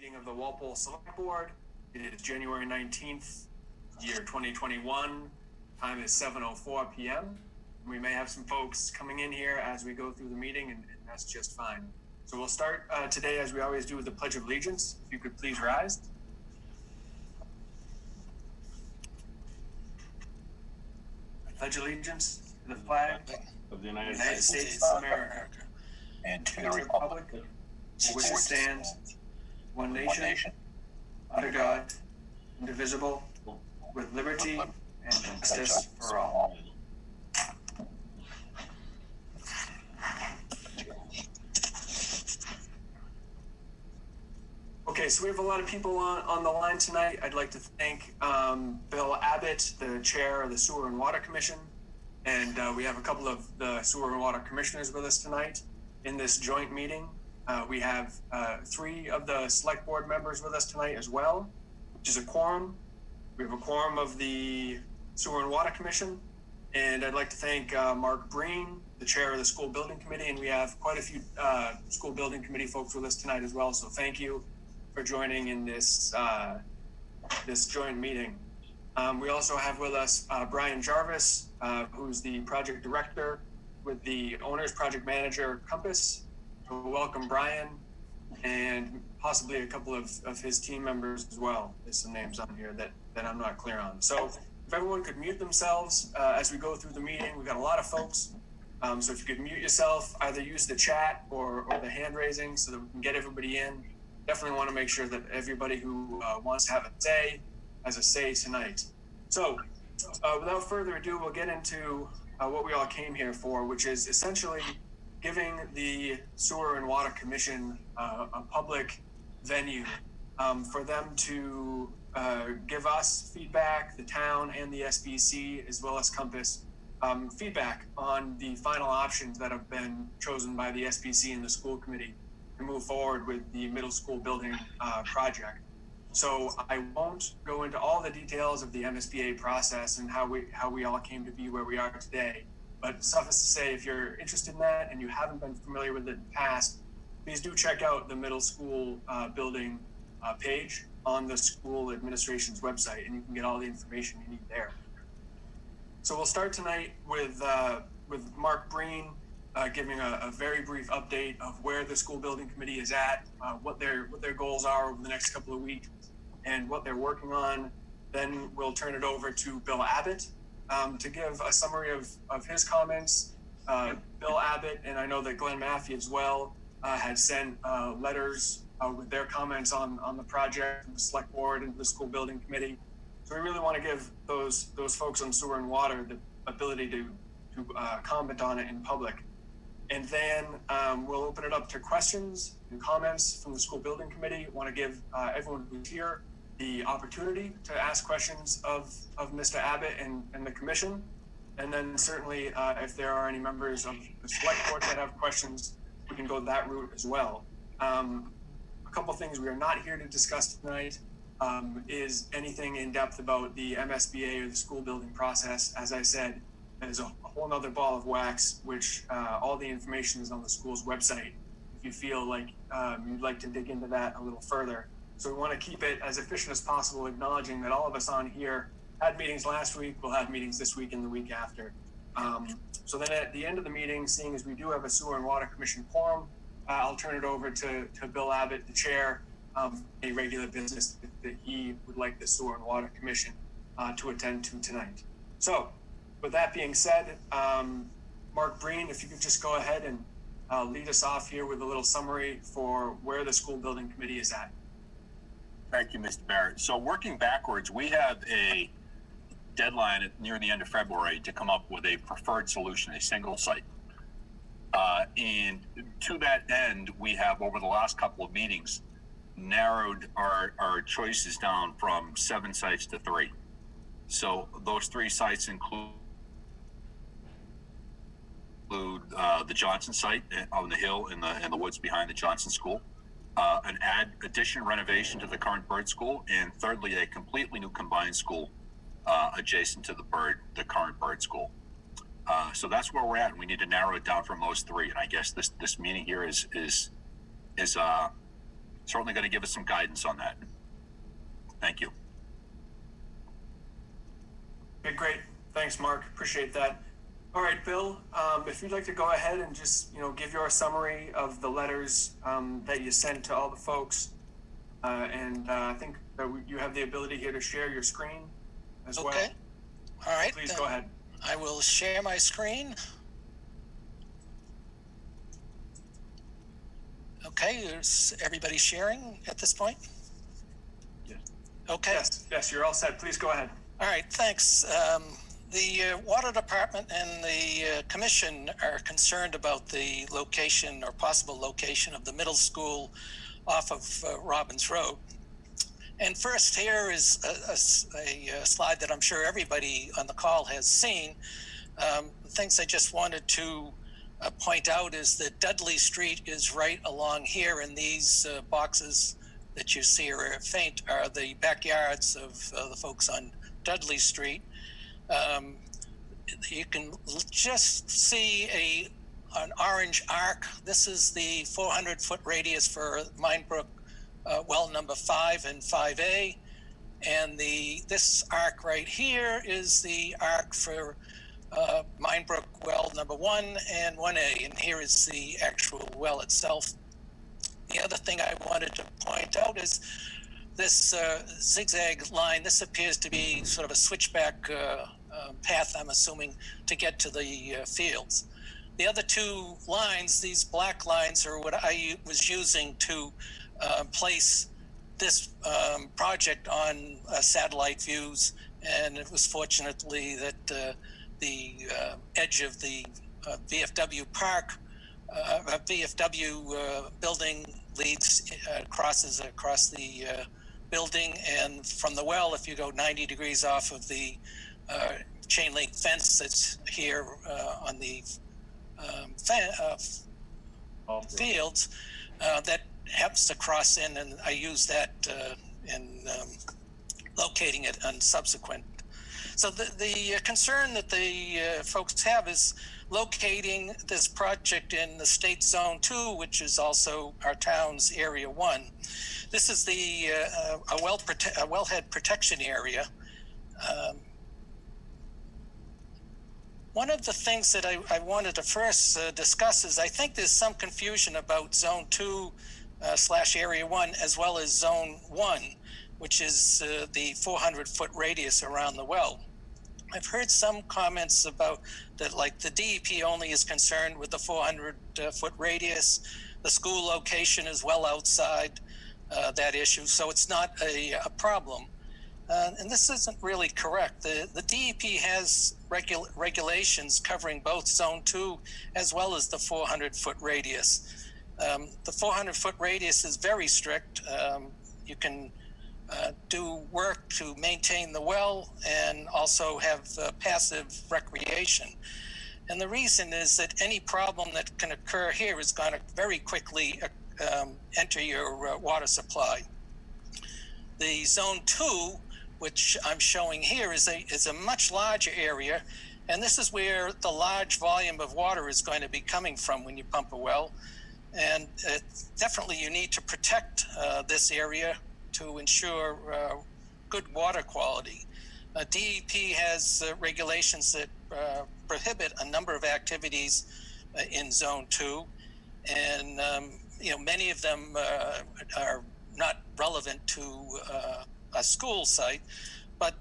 meeting of the Walpole Select Board. It is January 19th, year 2021. Time is 7:04 p.m. We may have some folks coming in here as we go through the meeting, and that's just fine. So we'll start today, as we always do, with the Pledge of Allegiance. If you could please rise. I pledge allegiance to the flag of the United States of America and to the republic for which it stands, one nation, under God, indivisible, with liberty and justice for all. Okay, so we have a lot of people on the line tonight. I'd like to thank Bill Abbott, the chair of the Sewer and Water Commission, and we have a couple of the Sewer and Water Commissioners with us tonight in this joint meeting. We have 3 of the select board members with us tonight as well, which is a quorum. We have a quorum of the Sewer and Water Commission, and I'd like to thank Mark Breen, the chair of the School Building Committee, and we have quite a few School Building Committee folks with us tonight as well, so thank you for joining in this this joint meeting. We also have with us Brian Jarvis, who's the project director with the owner's project manager, Compass. So welcome, Brian, and possibly a couple of his team members as well. There's some names on here that I'm not clear on. So if everyone could mute themselves as we go through the meeting. We've got a lot of folks. So if you could mute yourself, either use the chat or the hand raising so that we can get everybody in. Definitely want to make sure that everybody who wants to have a say has a say tonight. So without further ado, we'll get into what we all came here for, which is essentially giving the Sewer and Water Commission a public venue for them to give us feedback, the town and the SBC, as well as Compass, feedback on the final options that have been chosen by the SBC and the school committee to move forward with the middle school building project. So I won't go into all the details of the MSBA process and how we all came to be where we are today. But suffice to say, if you're interested in that and you haven't been familiar with it in the past, please do check out the middle school building page on the school administration's website, and you can get all the information you need there. So we'll start tonight with Mark Breen giving a very brief update of where the school building committee is at, what their goals are over the next couple of weeks, and what they're working on. Then we'll turn it over to Bill Abbott to give a summary of his comments. Bill Abbott, and I know that Glenn Matthey as well, had sent letters with their comments on the project, the select board and the school building committee. So we really want to give those folks on sewer and water the ability to comment on it in public. And then we'll open it up to questions and comments from the school building committee. Want to give everyone who's here the opportunity to ask questions of Mr. Abbott and the commission. And then certainly if there are any members of the select board that have questions, we can go that route as well. A couple things we are not here to discuss tonight is anything in depth about the MSBA or the school building process. As I said, there's a whole nother ball of wax, which all the information is on the school's website if you feel like you'd like to dig into that a little further. So we want to keep it as efficient as possible, acknowledging that all of us on here had meetings last week, we'll have meetings this week and the week after. So then at the end of the meeting, seeing as we do have a Sewer and Water Commission quorum, I'll turn it over to Bill Abbott, the chair of a regular business that he would like the Sewer and Water Commission to attend to tonight. So with that being said, Mark Breen, if you could just go ahead and lead us off here with a little summary for where the school building committee is at. Thank you, Mr. Barrett. So working backwards, we have a deadline near the end of February to come up with a preferred solution, a single site. And to that end, we have over the last couple of meetings narrowed our choices down from 7 sites to 3. So those 3 sites include the Johnson site on the hill in the woods behind the Johnson School, an addition renovation to the current bird school, and thirdly, a completely new combined school adjacent to the current bird school. So that's where we're at, and we need to narrow it down from those 3. And I guess this meeting here is certainly going to give us some guidance on that. Thank you. Okay, great. Thanks, Mark. Appreciate that. All right, Bill, if you'd like to go ahead and just, give your summary of the letters that you sent to all the folks. I think that you have the ability here to share your screen as well. Okay. All right. Please go ahead. I will share my screen. Okay, is everybody sharing at this point? Yes. Okay. Yes, you're all set. Please go ahead. All right, thanks. The Water Department and the Commission are concerned about the location or possible location of the middle school off of Robbins Road. And first, here is a slide that I'm sure everybody on the call has seen. The things I just wanted to point out is that Dudley Street is right along here, and these boxes that you see are faint are the backyards of the folks on Dudley Street. You can just see an orange arc. This is the 400-foot radius for Minebrook well number 5 and 5A, and this arc right here is the arc for Minebrook well number 1 and 1A, and here is the actual well itself. The other thing I wanted to point out is this zigzag line. This appears to be sort of a switchback path, I'm assuming, to get to the fields. The other two lines, these black lines, are what I was using to place this project on satellite views, and it was fortunately that the edge of the VFW park, VFW building crosses across the building, and from the well, if you go 90 degrees off of the chain link fence that's here on the fields, that happens to cross in, and I use that in locating it on subsequent. So the concern that the folks have is locating this project in the State Zone 2, which is also our town's Area 1. This is the a wellhead protection area. One of the things that I wanted to first discuss is I think there's some confusion about Zone 2 / Area 1 as well as Zone 1, which is the 400-foot radius around the well. I've heard some comments about that, like the DEP only is concerned with the 400-foot radius. The school location is well outside that issue, so it's not a problem. And this isn't really correct. The DEP has regulations covering both Zone 2 as well as the 400-foot radius. The 400-foot radius is very strict. You can do work to maintain the well and also have passive recreation. And the reason is that any problem that can occur here is going to very quickly enter your water supply. The Zone 2, which I'm showing here, is a much larger area, and this is where the large volume of water is going to be coming from when you pump a well. And definitely you need to protect this area to ensure good water quality. DEP has regulations that prohibit a number of activities in Zone 2, and many of them are not relevant to a school site, but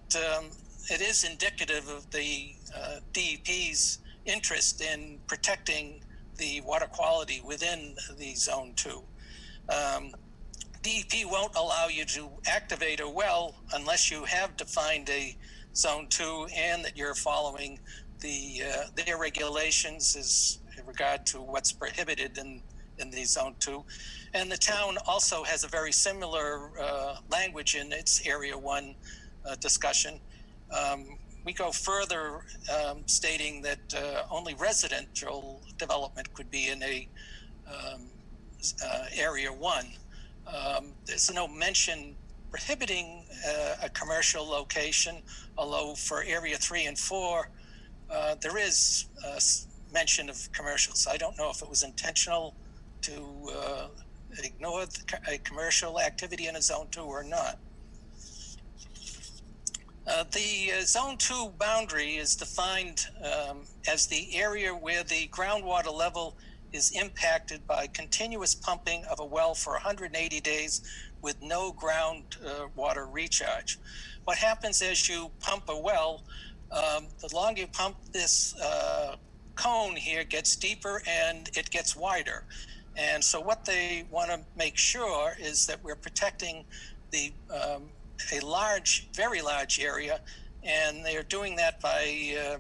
it is indicative of the DEP's interest in protecting the water quality within the Zone 2. DEP won't allow you to activate a well unless you have defined a Zone 2 and that you're following their regulations as in regard to what's prohibited in the Zone 2. And the town also has a very similar language in its Area 1 discussion. We go further, stating that only residential development could be in a Area 1. There's no mention prohibiting a commercial location, although for Area 3 and 4, there is mention of commercials. I don't know if it was intentional to ignore a commercial activity in a zone 2 or not. The Zone 2 boundary is defined as the area where the groundwater level is impacted by continuous pumping of a well for 180 days with no groundwater recharge. What happens as you pump a well, the longer you pump, this cone here gets deeper and it gets wider. And so what they want to make sure is that we're protecting the a large, very large area, and they're doing that by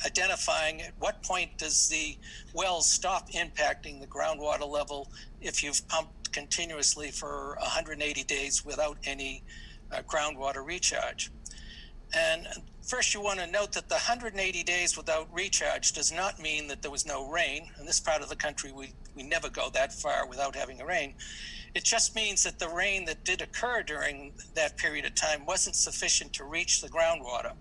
identifying at what point does the well stop impacting the groundwater level if you've pumped continuously for 180 days without any groundwater recharge. And first you want to note that the 180 days without recharge does not mean that there was no rain. In this part of the country, we never go that far without having a rain. It just means that the rain that did occur during that period of time wasn't sufficient to reach the groundwater.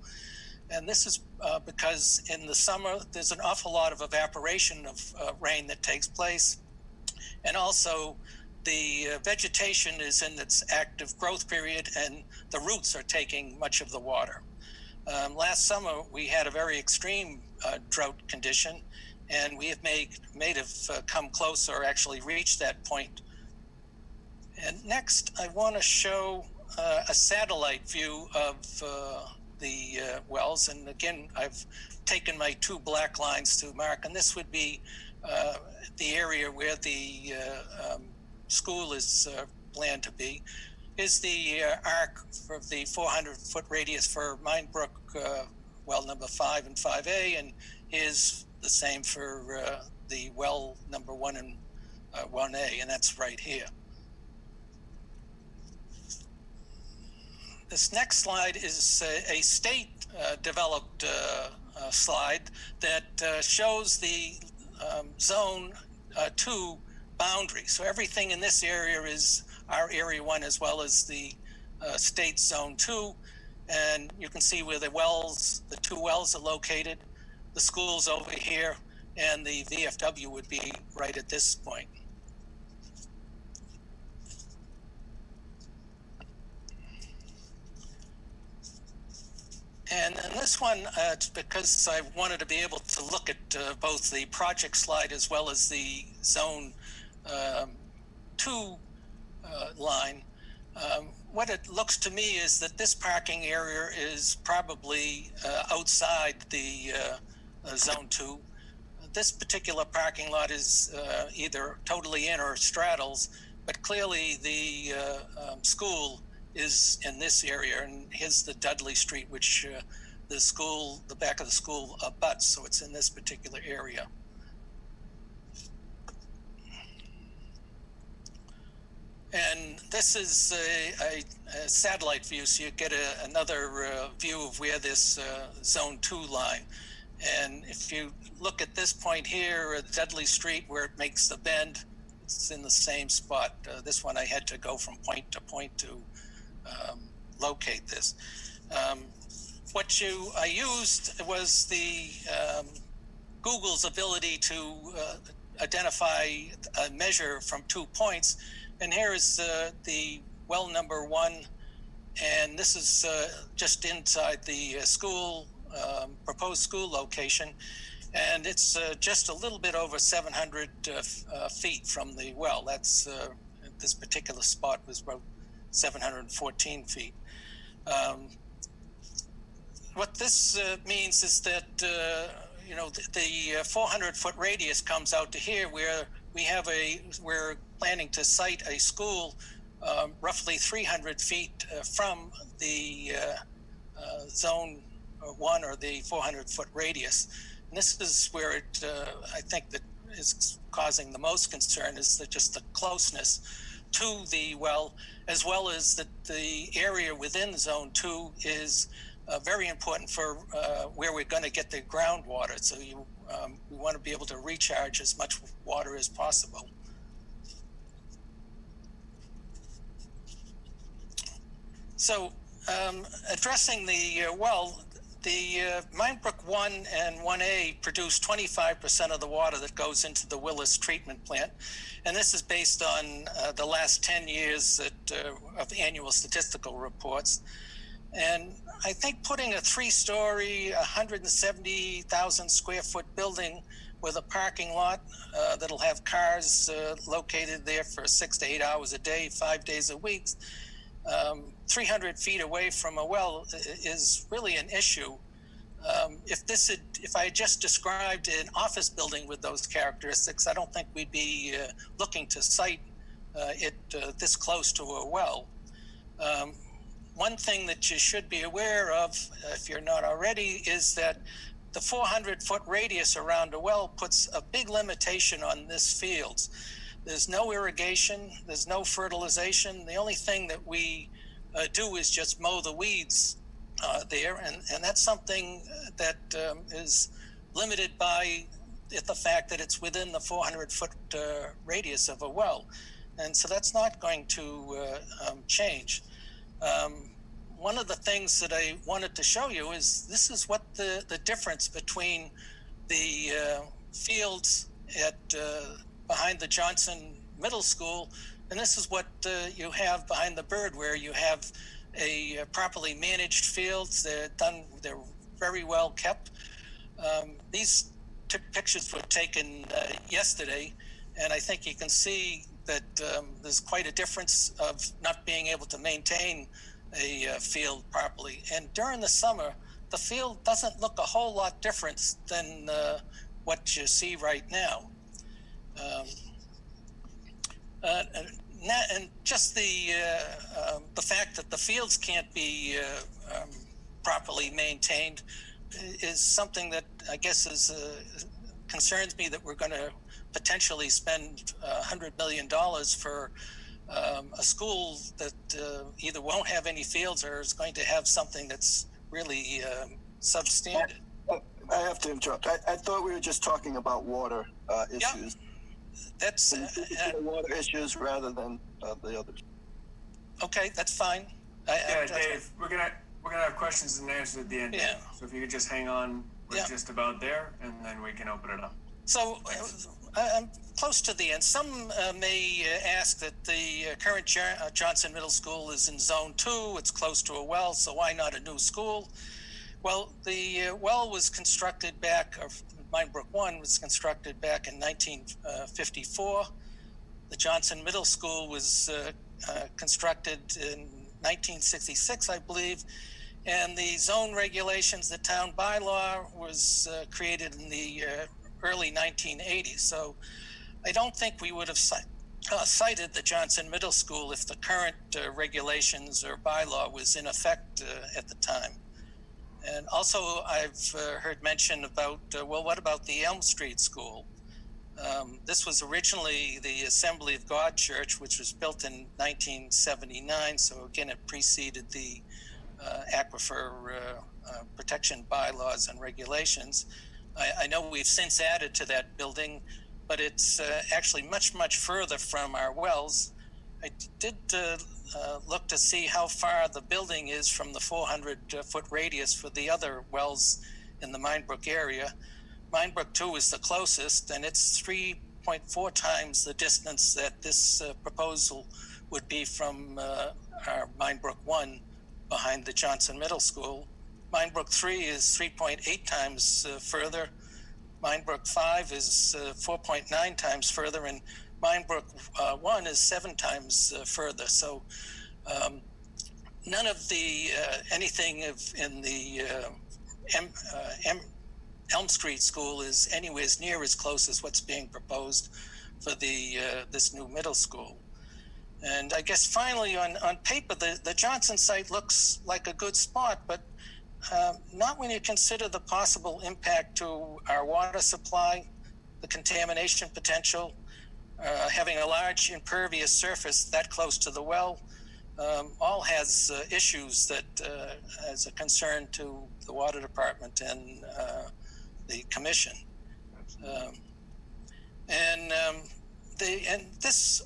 And this is because in the summer, there's an awful lot of evaporation of rain that takes place. And also the vegetation is in its active growth period and the roots are taking much of the water. Last summer, we had a very extreme drought condition, and we have may have come close or actually reached that point. And next, I want to show a satellite view of the wells. And again, I've taken my 2 black lines to mark, and this would be the area where the school is planned to be. Is the arc for the 400-foot radius for Minebrook well number 5 and 5A, and is the same for the well number 1 and 1A, and that's right here. This next slide is a state developed slide that shows the Zone 2 boundary. So everything in this area is our Area 1 as well as the state Zone 2. And you can see where the wells, the 2 wells are located. The school's over here, and the VFW would be right at this point. And in this one, it's because I wanted to be able to look at both the project slide as well as the Zone 2 line. What it looks to me is that this parking area is probably outside the Zone 2. This particular parking lot is either totally in or straddles, but clearly the school is in this area, and here's the Dudley Street, which the school, the back of the school abuts, so it's in this particular area. And this is a satellite view, so you get another view of where this Zone 2 line. And if you look at this point here at Dudley Street where it makes the bend, it's in the same spot. This one I had to go from point to point to locate this. What I used was the Google's ability to identify a measure from 2 points. And here is the well number 1, and this is just inside the school, proposed school location, and it's just a little bit over 700 feet from the well. That's this particular spot was about 714 feet. What this means is that you know, the 400-foot radius comes out to here, where we're planning to site a school roughly 300 feet from the Zone 1 or the 400-foot radius. And this is where it, I think, that is causing the most concern, is that just the closeness to the well, as well as that the area within Zone 2 is very important for where we're going to get the groundwater. So we want to be able to recharge as much water as possible. So addressing the well, The Minebrook 1 and 1A produce 25% of the water that goes into the Willis treatment plant. And this is based on the last 10 years of annual statistical reports. And I think putting a 3-story, 170,000 square foot building with a parking lot that'll have cars located there for 6 to 8 hours a day, 5 days a week, 300 feet away from a well is really an issue. If I had just described an office building with those characteristics, I don't think we'd be looking to site it this close to a well. One thing that you should be aware of, if you're not already, is that the 400-foot radius around a well puts a big limitation on this field. There's no irrigation, there's no fertilization. The only thing that we do is just mow the weeds there, and that's something that is limited by the fact that it's within the 400-foot radius of a well. And so that's not going to change. One of the things that I wanted to show you is this is what the difference between the fields at behind the Johnson Middle School, and this is what you have behind the Bird, where you have a properly managed fields. They're very well kept. These pictures were taken yesterday, and I think you can see that there's quite a difference of not being able to maintain a field properly. And during the summer, the field doesn't look a whole lot different than what you see right now. And just the fact that the fields can't be properly maintained is something that I guess concerns me, that we're going to potentially spend $100 million for a school that either won't have any fields or is going to have something that's really substandard. I have to interrupt. I thought we were just talking about water issues. That's water issues rather than the others. Okay, that's fine. Dave, we're gonna have questions and answers at the end. Yeah. So if you could just hang on, we're just about there, and then we can open it up. So I'm close to the end. Some may ask that the current Johnson Middle School is in Zone 2. It's close to a well, so why not a new school? Well, the well was constructed back, or Minebrook 1 was constructed back in 1954. The Johnson Middle School was constructed in 1966, I believe. And the zone regulations, the town bylaw, was created in the early 1980s. So I don't think we would have cited the Johnson Middle School if the current regulations or bylaw was in effect at the time. And also I've heard mention about, well, what about the Elm Street School? This was originally the Assembly of God Church, which was built in 1979. So again, it preceded the aquifer protection bylaws and regulations. I know we've since added to that building, but it's actually much, much further from our wells. I did look to see how far the building is from the 400-foot radius for the other wells in the Minebrook area. Minebrook 2 is the closest, and it's 3.4 times the distance that this proposal would be from our Minebrook 1 behind the Johnson Middle School. Minebrook 3 is 3.8 times further. Minebrook 5 is 4.9 times further, and Minebrook 1 is 7 times further. So none of the anything in the Elm Street School is anywhere near as close as what's being proposed for the this new middle school. And I guess finally, on paper, the Johnson site looks like a good spot, but not when you consider the possible impact to our water supply, the contamination potential, having a large impervious surface that close to the well, all has issues that as a concern to the water department and the commission. And this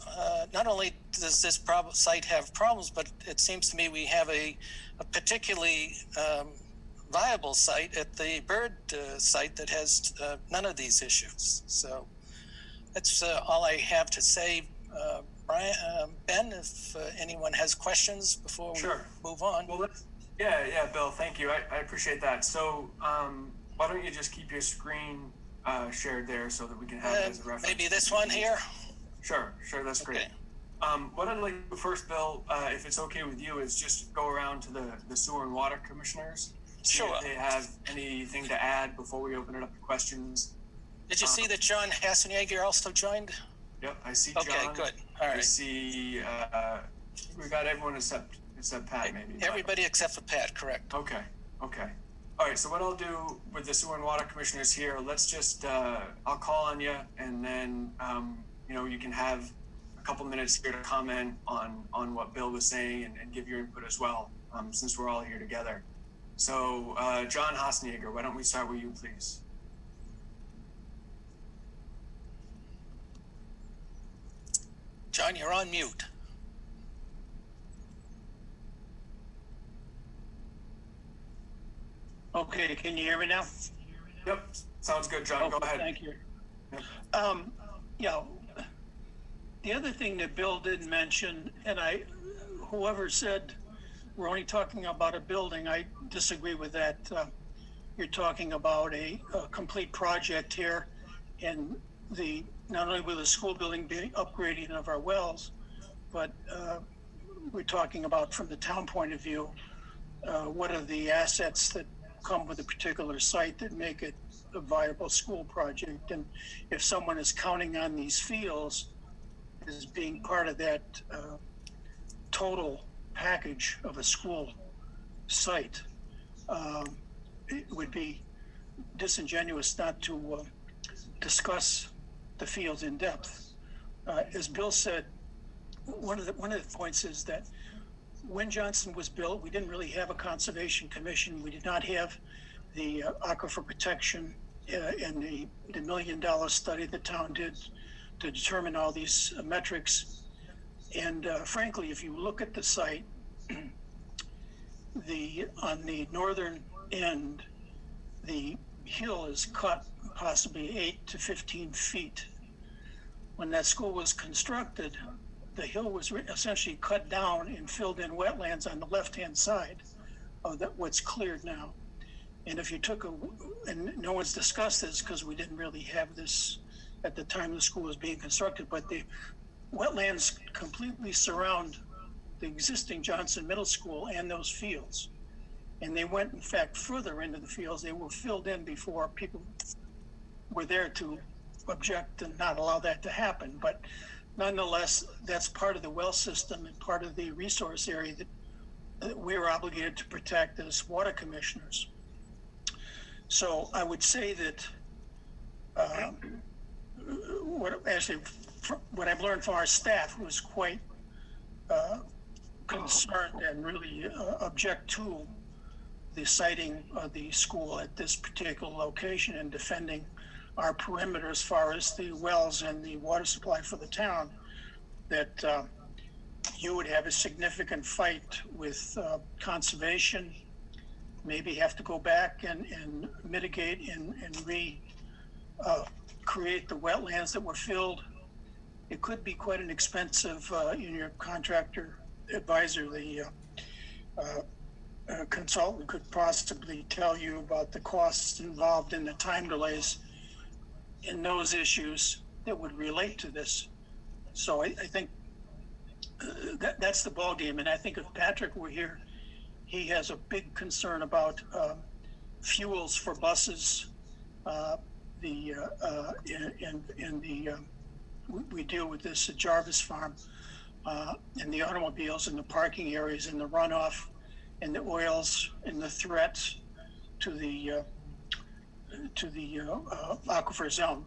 not only does this site have problems, but it seems to me we have a particularly viable site at the Bird site that has none of these issues. So that's all I have to say. Ben, if anyone has questions before we move on. Well, yeah, Bill, thank you. I appreciate that. So why don't you just keep your screen shared there so that we can have it as a reference. Maybe this one here? Sure, that's great. Okay. What I'd like to do first, Bill, if it's okay with you, is just go around to the sewer and water commissioners. Sure. If they have anything to add before we open it up to questions. Did you see that John Hassenjager also joined? Yep, I see John. Okay, good. All right. I see, we got everyone except Pat, maybe. Everybody except for Pat, correct. Okay. All right, so what I'll do with the sewer and water commissioners here, let's just, I'll call on you, and then, you can have a couple minutes here to comment on what Bill was saying and give your input as well, since we're all here together. So, John Hassenjager, why don't we start with you, please? John, you're on mute. Okay, can you hear me now? Yep, sounds good, John. Go ahead. Thank you. Yep. The other thing that Bill didn't mention, and whoever said we're only talking about a building, I disagree with that. You're talking about a complete project here, and not only with the school building being upgrading of our wells, but we're talking about from the town point of view, what are the assets that come with a particular site that make it a viable school project. And if someone is counting on these fields as being part of that total package of a school site, it would be disingenuous not to discuss the fields in depth. As Bill said, one of the points is that when Johnson was built, we didn't really have a conservation commission. We did not have the aquifer protection and the $1 million study the town did to determine all these metrics. And frankly, if you look at the site, on the northern end, the hill is cut possibly 8 to 15 feet. When that school was constructed, the hill was essentially cut down and filled in wetlands on the left-hand side of what's cleared now. And if you and no one's discussed this because we didn't really have this at the time the school was being constructed, but the wetlands completely surround the existing Johnson Middle School and those fields. And they went, in fact, further into the fields. They were filled in before people were there to object and not allow that to happen. But nonetheless, that's part of the well system and part of the resource area that we're obligated to protect as water commissioners. So I would say that what I've learned from our staff was quite concerned and really object to the siting of the school at this particular location and defending our perimeter as far as the wells and the water supply for the town, that you would have a significant fight with conservation, maybe have to go back and mitigate and create the wetlands that were filled. It could be quite an expensive, your contractor advisor, the consultant could possibly tell you about the costs involved in the time delays in those issues that would relate to this. So I think that's the ballgame. And I think if Patrick were here, he has a big concern about fuels for buses. We deal with this at Jarvis Farm, and the automobiles and the parking areas and the runoff and the oils and the threats to the aquifer zone.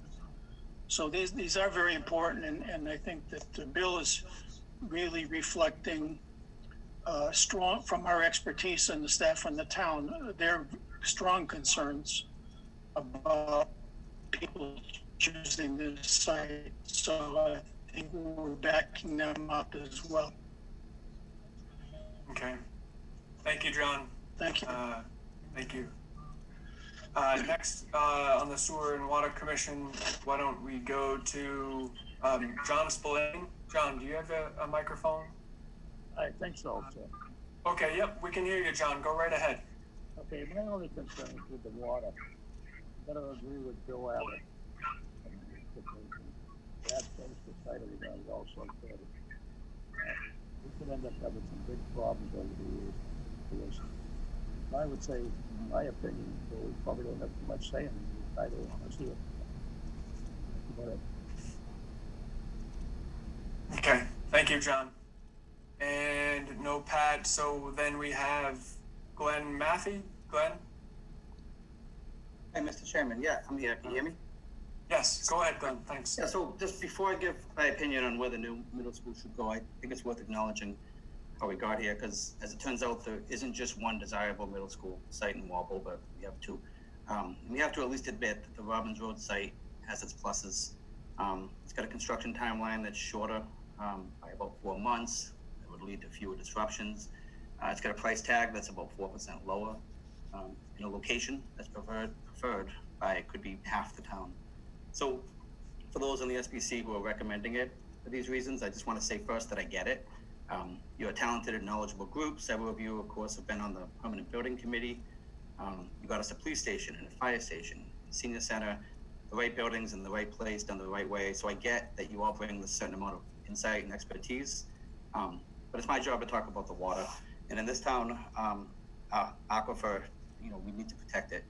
So these are very important, and I think that the bill is really reflecting strong, from our expertise and the staff from the town, their strong concerns about people choosing this site. So I think we're backing them up as well. Okay. Thank you, John. Thank you. Thank you. Next, on the Sewer and Water Commission, why don't we go to John Spillane? John, do you have a microphone? I think so, sir. Okay, yep, we can hear you, John. Go right ahead. Okay, my only concern is with the water. I'm gonna agree with Bill Abbott. That place, the site of the ground is also good. We could end up having some big problems over the years. Because I would say, in my opinion, we probably don't have too much say in it. I don't want to see it. But Okay, thank you, John. And no Pat, so then we have Glenn Matthey. Glenn? Hey, Mr. Chairman, yeah, I'm here. Can you hear me? Yes, go ahead, Glenn. Thanks. Yeah, so just before I give my opinion on where the new middle school should go, I think it's worth acknowledging how we got here, because as it turns out, there isn't just one desirable middle school site in Walpole, but we have two. And we have to at least admit that the Robbins Road site has its pluses. It's got a construction timeline that's shorter by about 4 months. It would lead to fewer disruptions. It's got a price tag that's about 4% lower. In a location that's preferred by, could be half the town. So for those on the SBC who are recommending it for these reasons, I just want to say first that I get it. You're a talented and knowledgeable group. Several of you, of course, have been on the permanent building committee. You got us a police station and a fire station, a senior center, the right buildings in the right place, done the right way. So I get that you all bring a certain amount of insight and expertise. But it's my job to talk about the water. And in this town, aquifer, we need to protect it.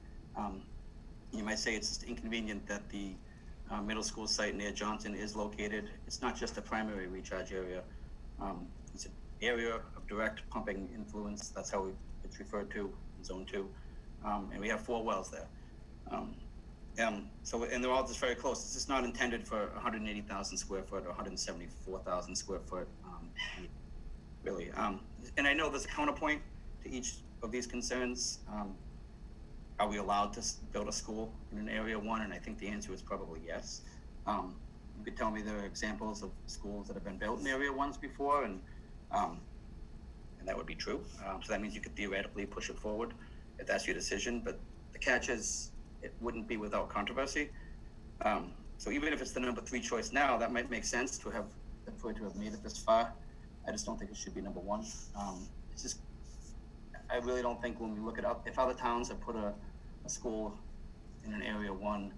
You might say it's just inconvenient that the middle school site near Johnson is located. It's not just a primary recharge area. It's an area of direct pumping influence. That's how it's referred to in Zone 2. And we have 4 wells there. And they're all just very close. It's just not intended for 180,000 square foot or 174,000 square foot, really. And I know there's a counterpoint to each of these concerns. Are we allowed to build a school in an area 1? And I think the answer is probably yes. You could tell me there are examples of schools that have been built in area 1s before, and that would be true. So that means you could theoretically push it forward if that's your decision. But the catch is, it wouldn't be without controversy. So even if it's the number 3 choice now, that might make sense to have made it this far. I just don't think it should be number 1. It's just, I really don't think when we look it up, if other towns have put a school in an area 1,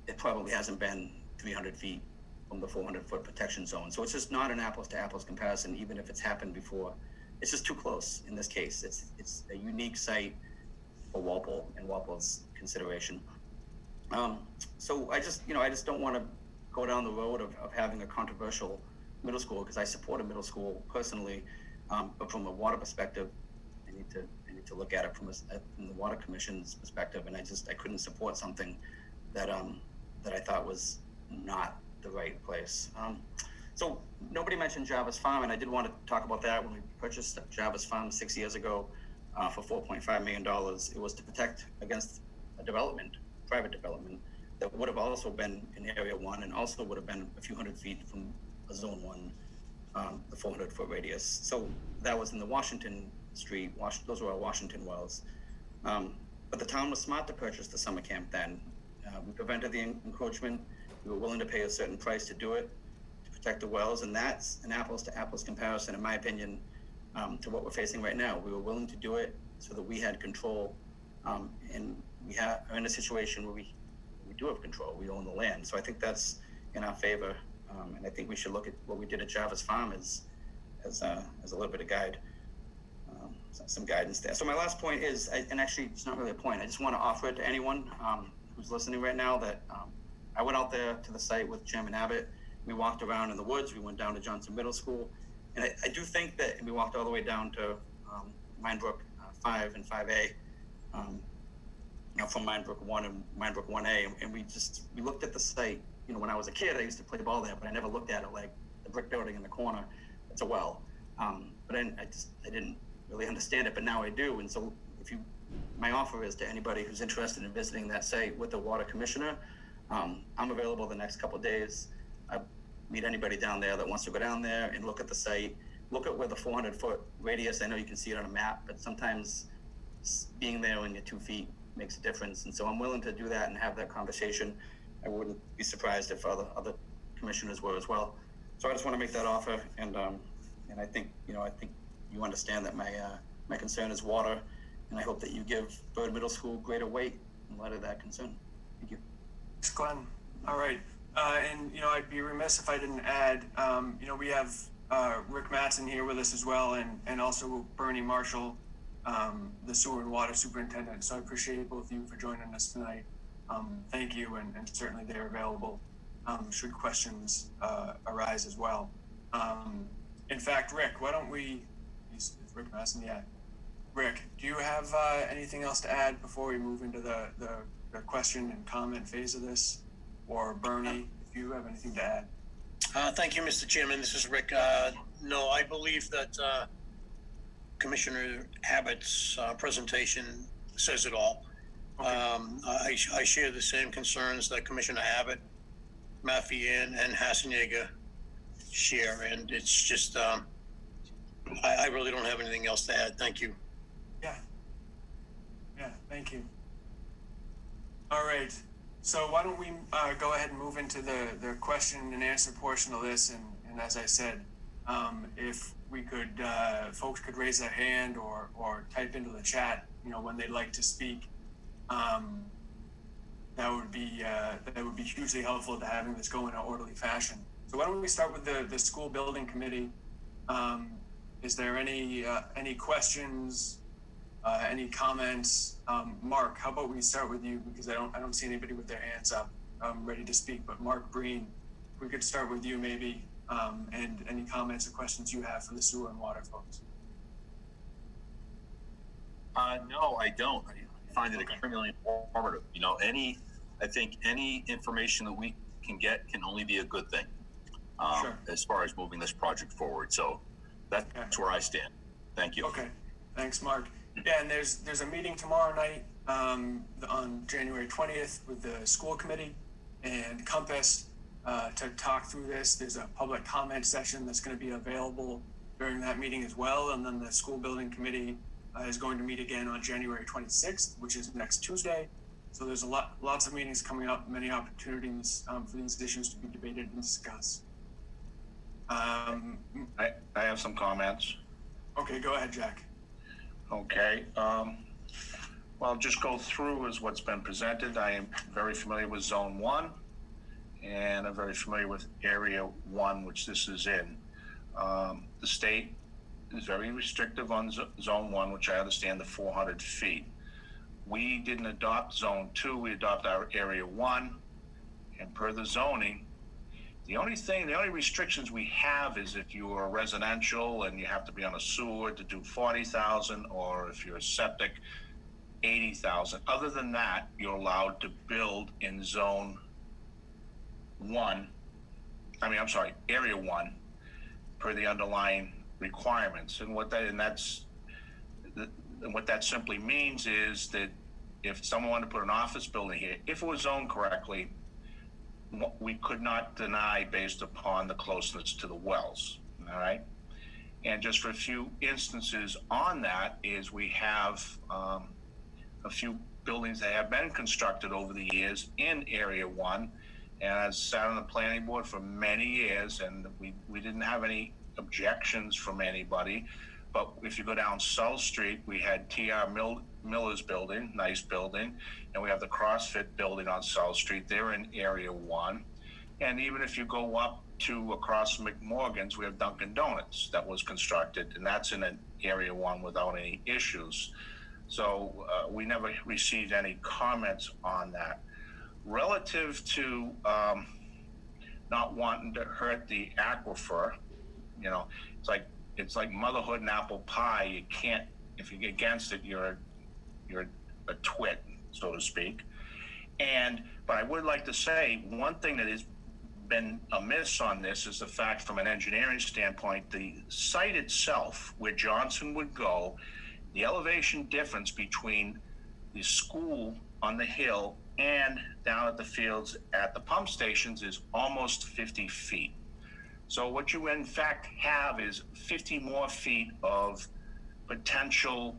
it probably hasn't been 300 feet from the 400-foot protection zone. So it's just not an apples to apples comparison, even if it's happened before. It's just too close in this case. It's a unique site for Walpole and Walpole's consideration. So I just don't want to go down the road of having a controversial middle school, because I support a middle school personally, but from a water perspective, I need to look at it from the Water Commission's perspective, and I couldn't support something that I thought was not the right place. So nobody mentioned Jarvis Farm, and I did want to talk about that. When we purchased Jarvis Farm 6 years ago for $4.5 million, it was to protect against a private development, that would have also been in Area 1 and also would have been a few hundred feet from a Zone 1, the 400-foot radius. So that was in the Washington Street, those were our Washington wells. But the town was smart to purchase the summer camp then. We prevented the encroachment. We were willing to pay a certain price to do it, to protect the wells, and that's an apples to apples comparison, in my opinion, to what we're facing right now. We were willing to do it so that we had control, and we are in a situation where we do have control. We own the land. So I think that's in our favor, and I think we should look at what we did at Jarvis Farm as a little bit of guide, some guidance there. So my last point is, and actually it's not really a point, I just want to offer it to anyone who's listening right now, that I went out there to the site with Chairman Abbott. We walked around in the woods. We went down to Johnson Middle School. And I do think that, and we walked all the way down to Minebrook 5 and 5A, from Minebrook 1 and Minebrook 1A. And we looked at the site. When I was a kid, I used to play ball there, but I never looked at it like the brick building in the corner. It's a well. But I didn't really understand it, but now I do. And so my offer is to anybody who's interested in visiting that site with the water commissioner. I'm available the next couple of days. I meet anybody down there that wants to go down there and look at the site, look at where the 400-foot radius, I know you can see it on a map, but sometimes being there when you're 2 feet, makes a difference. And so I'm willing to do that and have that conversation. I wouldn't be surprised if other commissioners were as well. So I just want to make that offer, and I think you understand that my concern is water, and I hope that you give Bird Middle School greater weight in light of that concern. Thank you. Thanks, Glenn. All right. And, I'd be remiss if I didn't add, we have Rick Mattson here with us as well, and also Bernie Marshall, the sewer and water superintendent. So I appreciate both of you for joining us tonight. Thank you, and certainly they're available should questions arise as well. In fact, Rick, why don't we, is Rick Mattson? Yeah. Rick, do you have anything else to add before we move into the question and comment phase of this? Or Bernie, if you have anything to add. Thank you, Mr. Chairman. This is Rick. No, I believe that Commissioner Abbott's presentation says it all. Okay. I share the same concerns that Commissioner Abbott, Matthey, and Hassenjäger share, and it's just, I really don't have anything else to add. Thank you. Yeah, thank you. All right. So why don't we go ahead and move into the question and answer portion of this, and as I said, if we could, folks could raise their hand or type into the chat, when they'd like to speak. That would be hugely helpful to having this go in an orderly fashion. So why don't we start with the school building committee? Is there any questions, any comments? Mark, how about we start with you, because I don't see anybody with their hands up ready to speak, but Mark Breen, we could start with you maybe, and any comments or questions you have for the sewer and water folks. No, I don't. I find it extremely informative. I think any information that we can get can only be a good thing Sure. as far as moving this project forward. So that's where I stand. Thank you. Okay, thanks, Mark. Yeah, and there's a meeting tomorrow night on January 20th with the school committee and Compass to talk through this. There's a public comment session that's going to be available during that meeting as well. And then the school building committee is going to meet again on January 26th, which is next Tuesday. So there's lots of meetings coming up, many opportunities for these issues to be debated and discussed. I have some comments. Okay, go ahead, Jack. Okay. Well, just go through as what's been presented. I am very familiar with Zone 1, and I'm very familiar with Area 1, which this is in. The state is very restrictive on Zone 1, which I understand the 400 feet. We didn't adopt Zone 2, we adopted our Area 1, and per the zoning, the only restrictions we have is if you are residential and you have to be on a sewer to do 40,000, or if you're a septic, 80,000. Other than that, you're allowed to build in Zone 1. Area 1, per the underlying requirements. And what that simply means is that if someone wanted to put an office building here, if it was zoned correctly, we could not deny based upon the closeness to the wells. All right. And just for a few instances on that is we have a few buildings that have been constructed over the years in Area 1, and I've sat on the planning board for many years, and we didn't have any objections from anybody. But if you go down South Street, we had T.R. Miller's building, nice building, and we have the CrossFit building on South Street. They're in Area 1. And even if you go up to across McMorgan's, we have Dunkin' Donuts that was constructed, and that's in an Area 1 without any issues. So we never received any comments on that. Relative to not wanting to hurt the aquifer, it's like motherhood and apple pie. You can't, if you get against it, you're a twit, so to speak. But I would like to say one thing that has been amiss on this is the fact, from an engineering standpoint, the site itself, where Johnson would go, the elevation difference between the school on the hill and down at the fields at the pump stations is almost 50 feet. So what you in fact have is 50 more feet of potential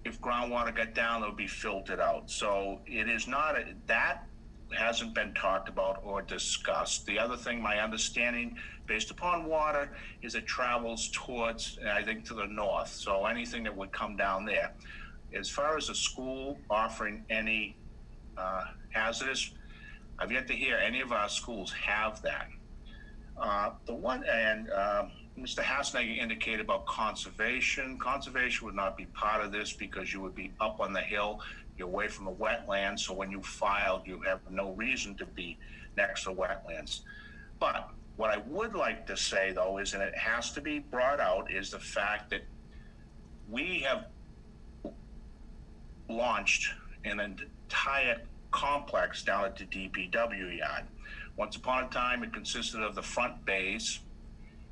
if groundwater got down, it would be filtered out. So it is not, that hasn't been talked about or discussed. The other thing, my understanding, based upon water, is it travels towards, I think, to the north. So anything that would come down there. As far as a school offering any hazardous, I've yet to hear any of our schools have that. The one, and Mr. Hassenegger indicated about conservation. Conservation would not be part of this because you would be up on the hill, you're away from the wetlands. So when you filed, you have no reason to be next to wetlands. But what I would like to say, though, is, and it has to be brought out, is the fact that we have launched an entire complex down at the DPW yard. Once upon a time, it consisted of the front bays,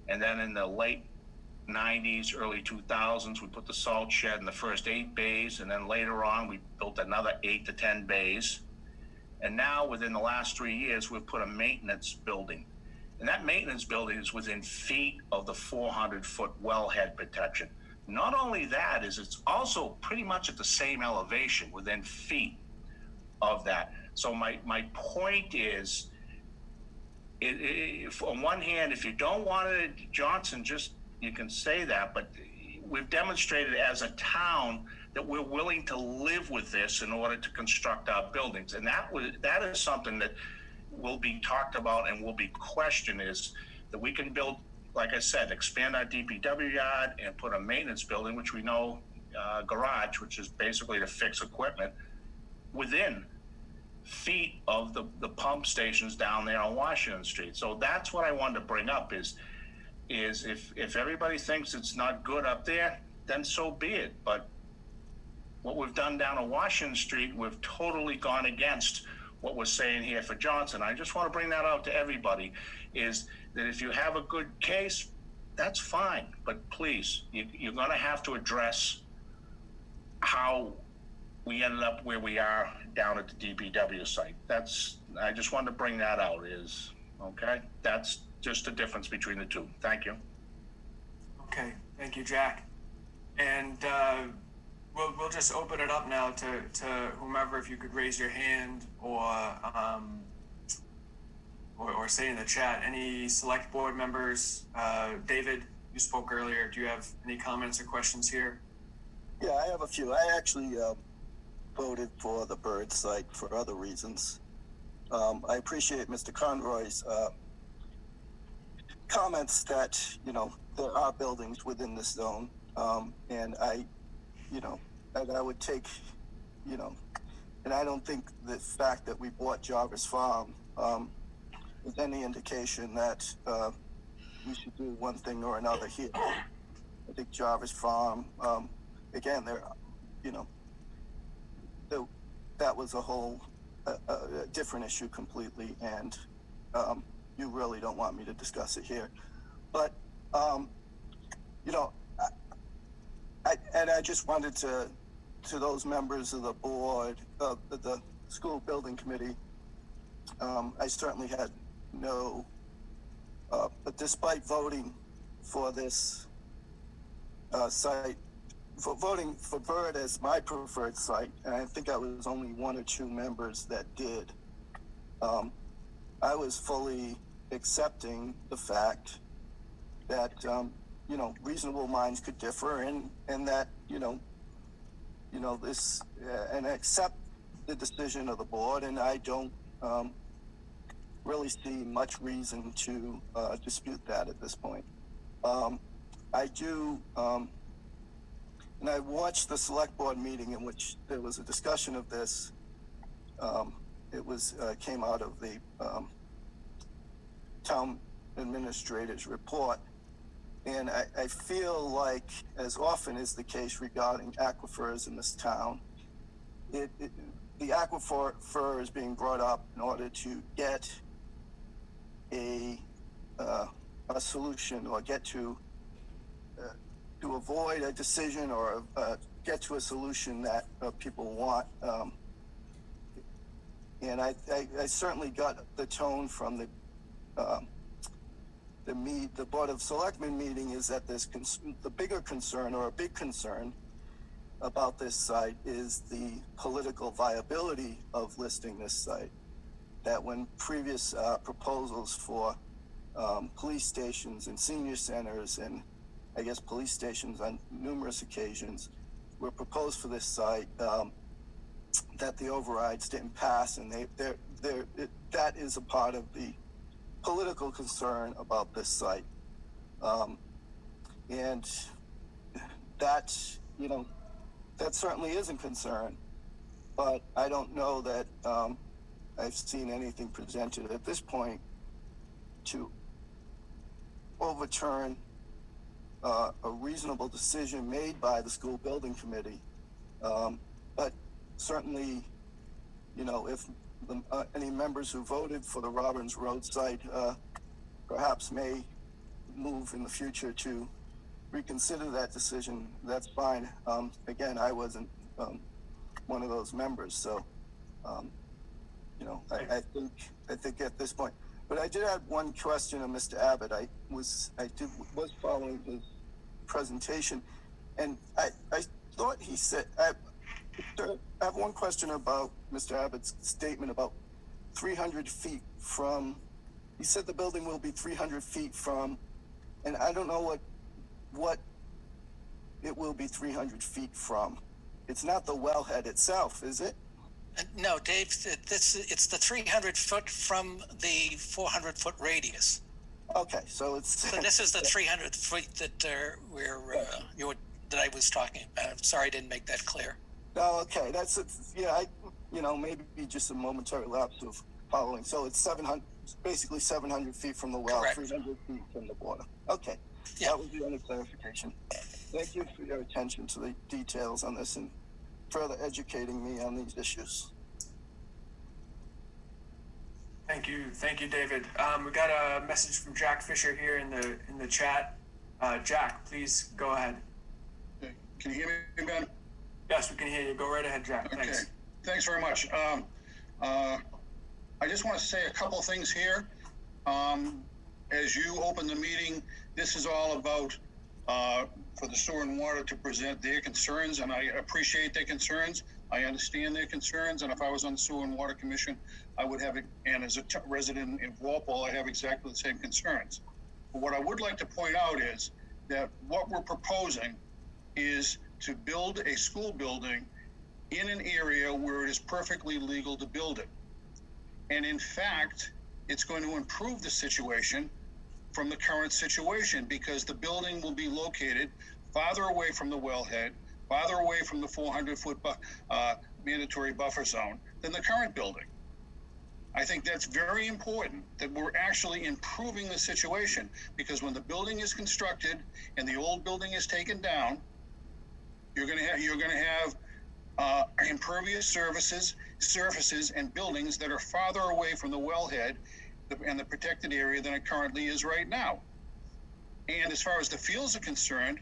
and then in the late 90s, early 2000s, we put the salt shed in the first 8 bays, and then later on, we built another 8 to 10 bays. And now, within the last 3 years, we've put a maintenance building. And that maintenance building is within feet of the 400-foot wellhead protection. Not only that, is it's also pretty much at the same elevation, within feet of that. So my point is, on one hand, if you don't want it, Johnson, just, you can say that, but we've demonstrated as a town that we're willing to live with this in order to construct our buildings. And that is something that will be talked about and will be questioned, is that we can build, like I said, expand our DPW yard and put a maintenance building, which we know, garage, which is basically to fix equipment, within feet of the pump stations down there on Washington Street. So that's what I wanted to bring up, is if everybody thinks it's not good up there, then so be it. But what we've done down on Washington Street, we've totally gone against what we're saying here for Johnson. I just want to bring that out to everybody, is that if you have a good case, that's fine. But please, you're going to have to address how we ended up where we are down at the DPW site. I just wanted to bring that out, okay? That's just the difference between the two. Thank you. Okay, thank you, Jack. And we'll just open it up now to whomever, if you could raise your hand or say in the chat, any select board members. David, you spoke earlier. Do you have any comments or questions here? Yeah, I have a few. I actually voted for the bird site for other reasons. I appreciate Mr. Conroy's comments that, there are buildings within this zone. And I would take, and I don't think the fact that we bought Jarvis Farm is any indication that we should do one thing or another here. I think Jarvis Farm, again, that was a whole different issue completely, and you really don't want me to discuss it here. But, I just wanted to those members of the board, the school building committee, I certainly had no, but despite voting for this site, for voting for Bird as my preferred site, and I think I was only 1 or 2 members that did, I was fully accepting the fact that, reasonable minds could differ, and that, this, and accept the decision of the board, and I don't really see much reason to dispute that at this point. I do, and I watched the select board meeting in which there was a discussion of this. It was came out of the town administrator's report. And I feel like, as often is the case regarding aquifers in this town, the aquifer is being brought up in order to get a solution, or get to avoid a decision, or get to a solution that people want. And I certainly got the tone from the Board of Selectmen meeting, is that there's the bigger concern, or a big concern, about this site is the political viability of listing this site. That when previous proposals for police stations and senior centers and I guess police stations on numerous occasions were proposed for this site, that the overrides didn't pass, and that is a part of the political concern about this site. And that, you know, that certainly is a concern, but I don't know that I've seen anything presented at this point to overturn a reasonable decision made by the school building committee. But certainly, you know, if any members who voted for the Robbins Road site perhaps may move in the future to reconsider that decision, that's fine. Again, I wasn't one of those members, so you know, I think at this point. But I did have one question of Mr. Abbott. I was following his presentation, and I thought he said I have one question about Mr. Abbott's statement about 300 feet from. He said the building will be 300 feet from, and I don't know what it will be 300 feet from. It's not the wellhead itself, is it? No, Dave, it's the 300 foot from the 400 foot radius. Okay, so it's. So this is the 300 feet that that I was talking about. I'm sorry I didn't make that clear. Oh, okay, that's it. Yeah, maybe just a momentary lapse of following. So it's 700, basically 700 feet from the well, Correct. 300 feet from the water. Okay, Yeah. That was the only clarification. Thank you for your attention to the details on this and further educating me on these issues. Thank you, David. We got a message from Jack Fisher here in the chat. Jack, please go ahead. Can you hear me, Ben? Yes, we can hear you. Go right ahead, Jack. Okay. Thanks. Thanks very much. I just want to say a couple things here. As you open the meeting, this is all about for the sewer and water to present their concerns, and I appreciate their concerns. I understand their concerns, and if I was on the Sewer and Water Commission, I would have it, and as a resident in Walpole, I have exactly the same concerns. But what I would like to point out is that what we're proposing is to build a school building in an area where it is perfectly legal to build it. And in fact, it's going to improve the situation from the current situation because the building will be located farther away from the wellhead, farther away from the 400-foot mandatory buffer zone than the current building. I think that's very important that we're actually improving the situation because when the building is constructed and the old building is taken down, you're going to have impervious surfaces and buildings that are farther away from the wellhead and the protected area than it currently is right now. And as far as the fields are concerned,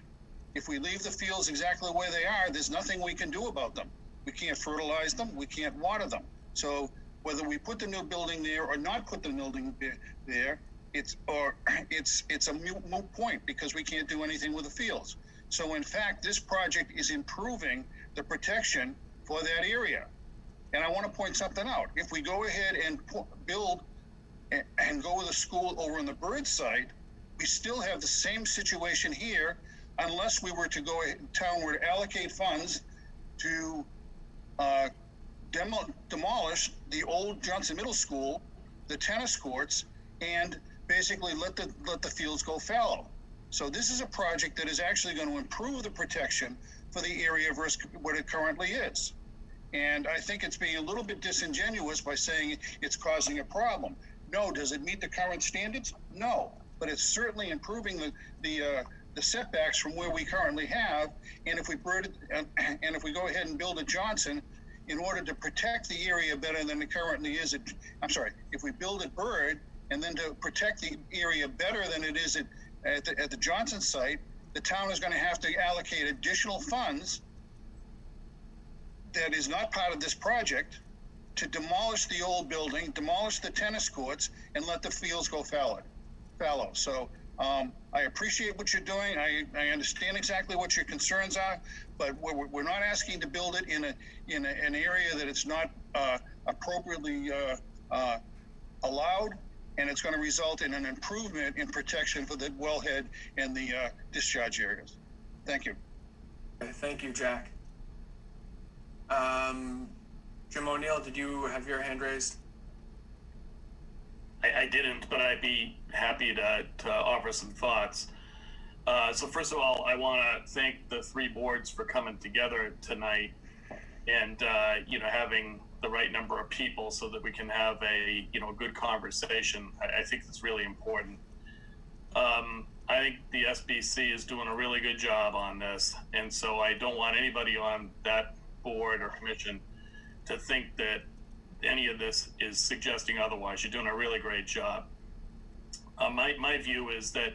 if we leave the fields exactly the way they are, there's nothing we can do about them. We can't fertilize them, we can't water them. So whether we put the new building there or not put the building there, it's a moot point because we can't do anything with the fields. So in fact, this project is improving the protection for that area. And I want to point something out. If we go ahead and build and go with a school over on the Bird site, we still have the same situation here unless we were to go, town were to allocate funds to demolish the old Johnson Middle School, the tennis courts, and basically let the fields go fallow. So this is a project that is actually going to improve the protection for the area of risk what it currently is. And I think it's being a little bit disingenuous by saying it's causing a problem. No, does it meet the current standards? No, but it's certainly improving the setbacks from where we currently have. And if we go ahead and build a Johnson, in order to protect the area better than it currently is, if we build at Bird, and then to protect the area better than it is at the Johnson site, the town is going to have to allocate additional funds that is not part of this project to demolish the old building, demolish the tennis courts, and let the fields go fallow. So I appreciate what you're doing. I understand exactly what your concerns are, but we're not asking to build it in an area that it's not appropriately allowed, and it's going to result in an improvement in protection for the wellhead and the discharge areas. Thank you. Thank you, Jack. Jim O'Neill, did you have your hand raised? I didn't, but I'd be happy to offer some thoughts. So first of all, I want to thank the three boards for coming together tonight and, having the right number of people so that we can have a, good conversation. I think that's really important. I think the SBC is doing a really good job on this. And so I don't want anybody on that board or commission to think that any of this is suggesting otherwise. You're doing a really great job. My view is that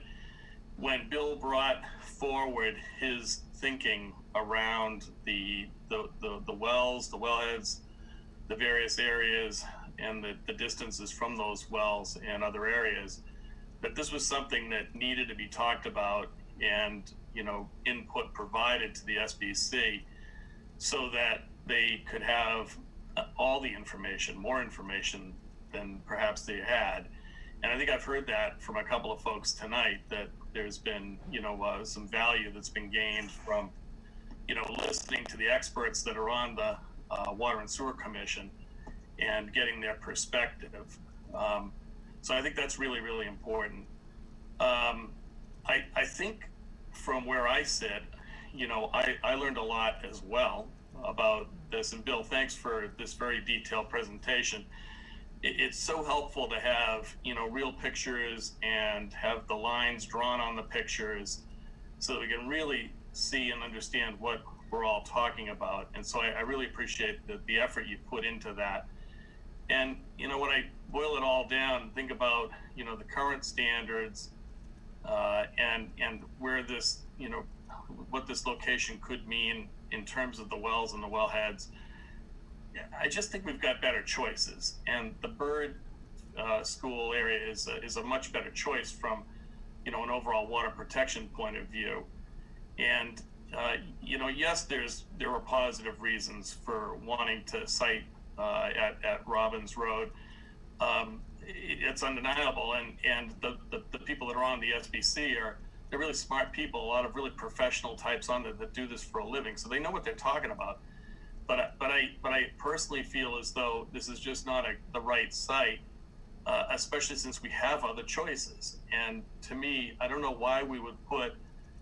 when Bill brought forward his thinking around the wells, the wellheads, the various areas, and the distances from those wells and other areas, that this was something that needed to be talked about and input provided to the SBC so that they could have all the information, more information than perhaps they had. And I think I've heard that from a couple of folks tonight, that there's been, some value that's been gained from, listening to the experts that are on the Water and Sewer Commission and getting their perspective. So I think that's really, really important. I think from where I sit, I learned a lot as well about this. And Bill, thanks for this very detailed presentation. It's so helpful to have, real pictures and have the lines drawn on the pictures so that we can really see and understand what we're all talking about. And so I really appreciate the effort you put into that. And, when I boil it all down and think about, the current standards and where this, what this location could mean in terms of the wells and the wellheads, I just think we've got better choices. And the Bird School area is a much better choice from, an overall water protection point of view. And, yes, there were positive reasons for wanting to site at Robbins Road. It's undeniable, and the people that are on the SBC they're really smart people, a lot of really professional types on there that do this for a living, so they know what they're talking about. But I personally feel as though this is just not the right site, especially since we have other choices. And to me, I don't know why we would put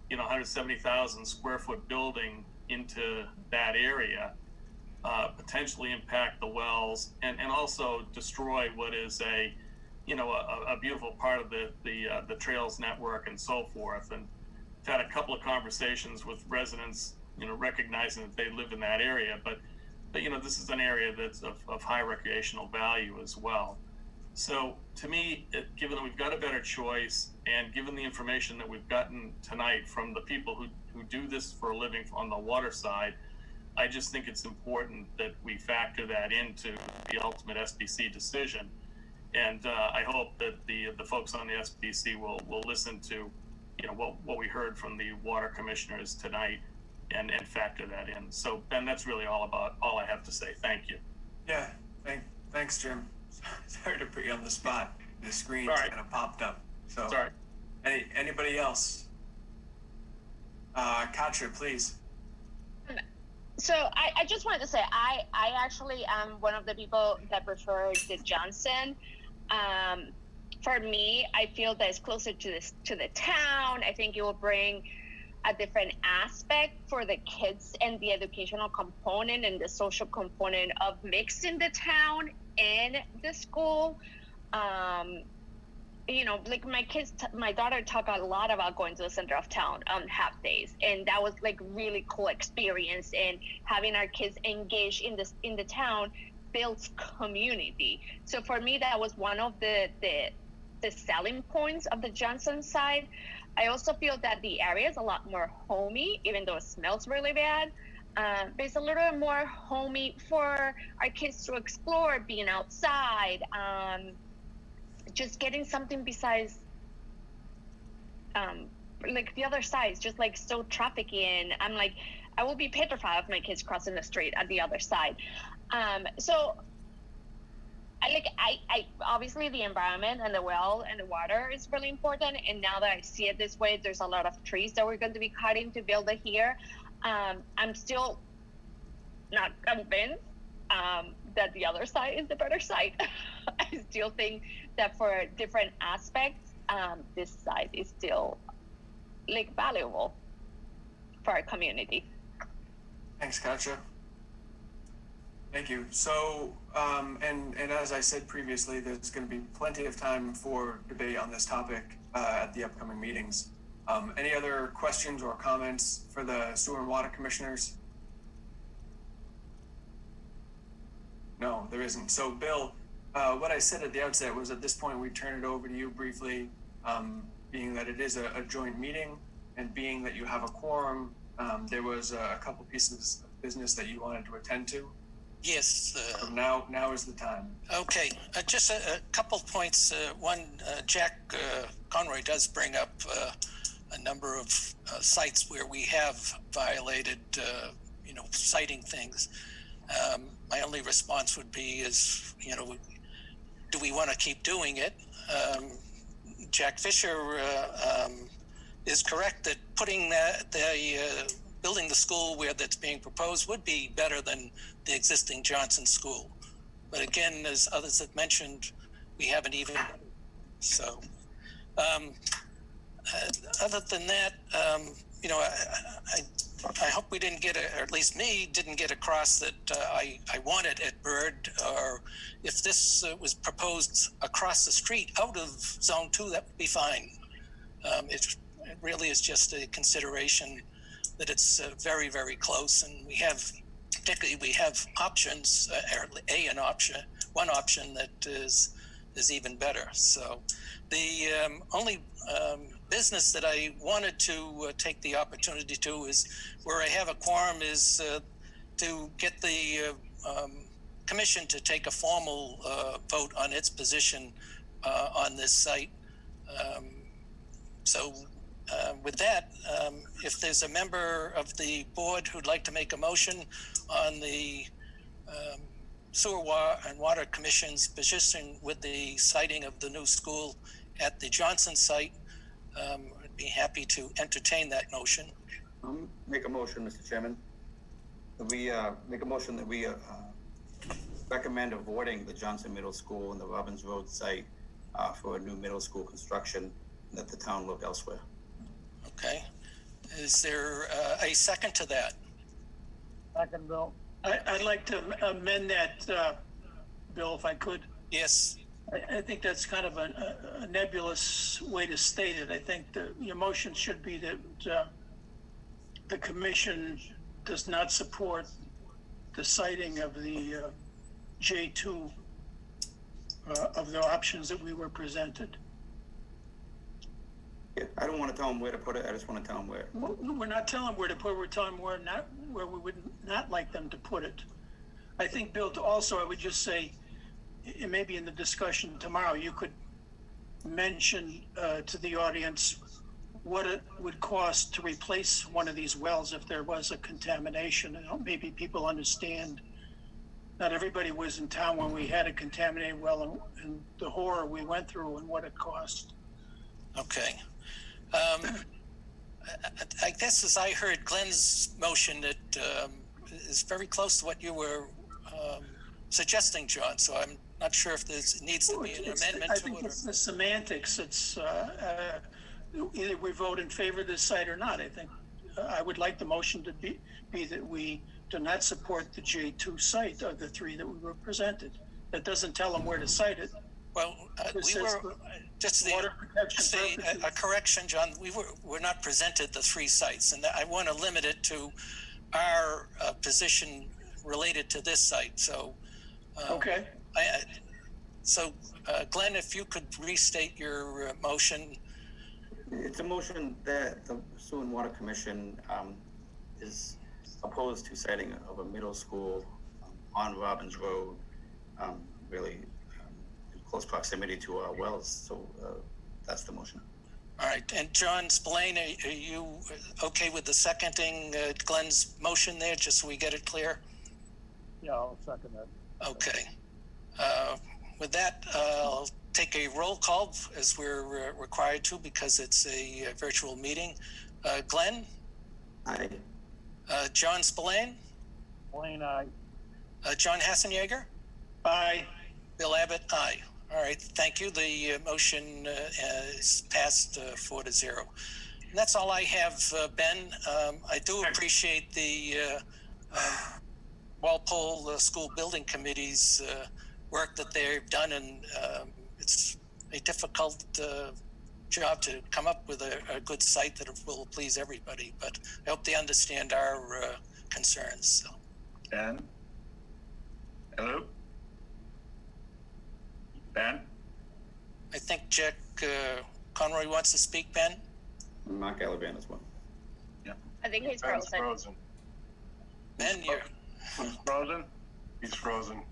170,000 square foot building into that area. Potentially impact the wells and also destroy what is a beautiful part of the trails network and so forth. And I've had a couple of conversations with residents, recognizing that they live in that area, but this is an area that's of high recreational value as well. So to me, given that we've got a better choice and given the information that we've gotten tonight from the people who do this for a living on the water side, I just think it's important that we factor that into the ultimate SBC decision. And I hope that the folks on the SBC will listen to, what we heard from the water commissioners tonight and factor that in. So Ben, that's really all I have to say. Thank you. Yeah, thanks, Jim. Sorry to put you on the spot. The screen kind of popped up. So sorry. Anybody else? Katja, please. So I just wanted to say I actually am one of the people that prefer the Johnson. For me, I feel that it's closer to the town. I think it will bring a different aspect for the kids and the educational component and the social component of mixing the town and the school. Like my daughter talked a lot about going to the center of town on half days, and that was like really cool experience. And having our kids engaged in the town builds community. So for me, that was one of the selling points of the Johnson side. I also feel that the area is a lot more homey, even though it smells really bad. But it's a little more homey for our kids to explore, being outside, just getting something besides like the other side is just like so trafficy, and I'm like, I will be petrified of my kids crossing the street at the other side. So I obviously the environment and the well and the water is really important. And now that I see it this way, there's a lot of trees that we're going to be cutting to build it here. I'm still not convinced that the other side is the better side. I still think that for different aspects, this side is still like valuable for our community. Thanks, Katja. Thank you. So, and as I said previously, there's going to be plenty of time for debate on this topic at the upcoming meetings. Any other questions or comments for the Sewer and Water Commissioners? No, there isn't. So, Bill, what I said at the outset was at this point we'd turn it over to you briefly, being that it is a joint meeting and being that you have a quorum. There was a couple pieces of business that you wanted to attend to. Yes. Now is the time. Okay, just a couple points. One, Jack Conroy does bring up a number of sites where we have violated, citing things. My only response would be is, do we want to keep doing it? Jack Fisher is correct that putting building the school where that's being proposed would be better than the existing Johnson School. But again, as others have mentioned, we haven't even. So, other than that, I hope we didn't get, or at least me, didn't get across that I want it at Bird, or if this was proposed across the street out of Zone 2, that would be fine. It really is just a consideration that it's very, very close, and we have options, one option that is even better. So the only business that I wanted to take the opportunity to is where I have a quorum is to get the commission to take a formal vote on its position on this site. With that, if there's a member of the board who'd like to make a motion on the Sewer and Water Commission's position with the siting of the new school at the Johnson site, I'd be happy to entertain that motion. Make a motion, Mr. Chairman. We make a motion that we recommend avoiding the Johnson Middle School and the Robbins Road site for a new middle school construction, and that the town look elsewhere. Okay. Is there a second to that? Second, Bill. I'd like to amend that, Bill, if I could. Yes. I think that's kind of a nebulous way to state it. I think your motion should be that the commission does not support the citing of the J2 of the options that we were presented. Yeah, I don't want to tell them where to put it. I just want to tell them where. We're not telling them where to put it. We're telling them where we would not like them to put it. I think, Bill, also, I would just say, and maybe in the discussion tomorrow, you could mention to the audience what it would cost to replace one of these wells if there was a contamination. And maybe people understand not everybody was in town when we had a contaminated well and the horror we went through and what it cost. Okay. I guess as I heard Glenn's motion, it is very close to what you were suggesting, John. So I'm not sure if there needs to be an amendment I to think it. it's the semantics. It's either we vote in favor of this site or not. I think I would like the motion to be that we do not support the J2 site of the three that we were presented. That doesn't tell them where to cite it. Well, we were just a correction, John. We're not presented the three sites, and I want to limit it to our position related to this site. So, okay. Glenn, if you could restate your motion. It's a motion that the Sewer and Water Commission is opposed to citing of a middle school on Robbins Road, really in close proximity to our wells. So that's the motion. All right, and John Spillane, are you okay with the seconding Glenn's motion there, just so we get it clear? Yeah, I'll second that. Okay. With that, I'll take a roll call as we're required to because it's a virtual meeting. Glenn? Aye. John Spillane? Blaine, aye. John Hassenjager? Aye. Bill Abbott? Aye. All right, thank you. The motion is passed 4-0. And that's all I have, Ben. I do appreciate the Walpole School Building Committee's work that they've done, and it's a difficult job to come up with a good site that will please everybody, but I hope they understand our concerns. So. Ben? Hello? Ben? I think Jack Conroy wants to speak, Ben? Mark Alabama as well. I think he's Ben's frozen. Ben, you're... Who's frozen? He's frozen.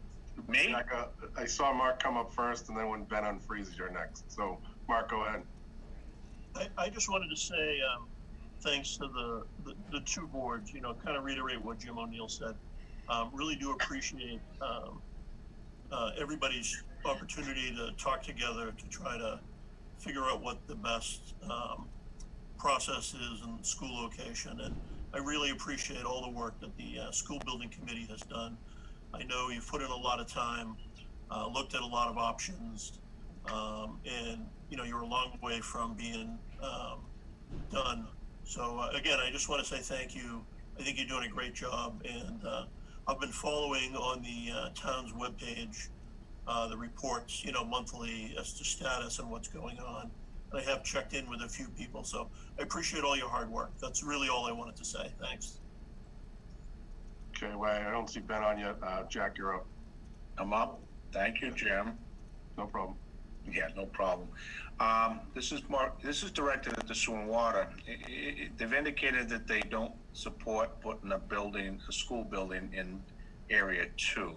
Me? Jack, I saw Mark come up first, and then when Ben unfreezes, you're next. So, Mark, go ahead. I just wanted to say thanks to the two boards, kind of reiterate what Jim O'Neill said. Really do appreciate everybody's opportunity to talk together to try to figure out what the best process is in the school location. And I really appreciate all the work that the school building committee has done. I know you've put in a lot of time, looked at a lot of options, and you're a long way from being done. So again, I just want to say thank you. I think you're doing a great job, and I've been following on the town's webpage the reports, monthly as to status and what's going on. And I have checked in with a few people, so I appreciate all your hard work. That's really all I wanted to say. Thanks. Okay, well, I don't see Ben on yet. Jack, you're up. I'm up. Thank you, Jim. No problem. Yeah, no problem. This is directed at the sewer and water. They've indicated that they don't support putting a school building in area 2.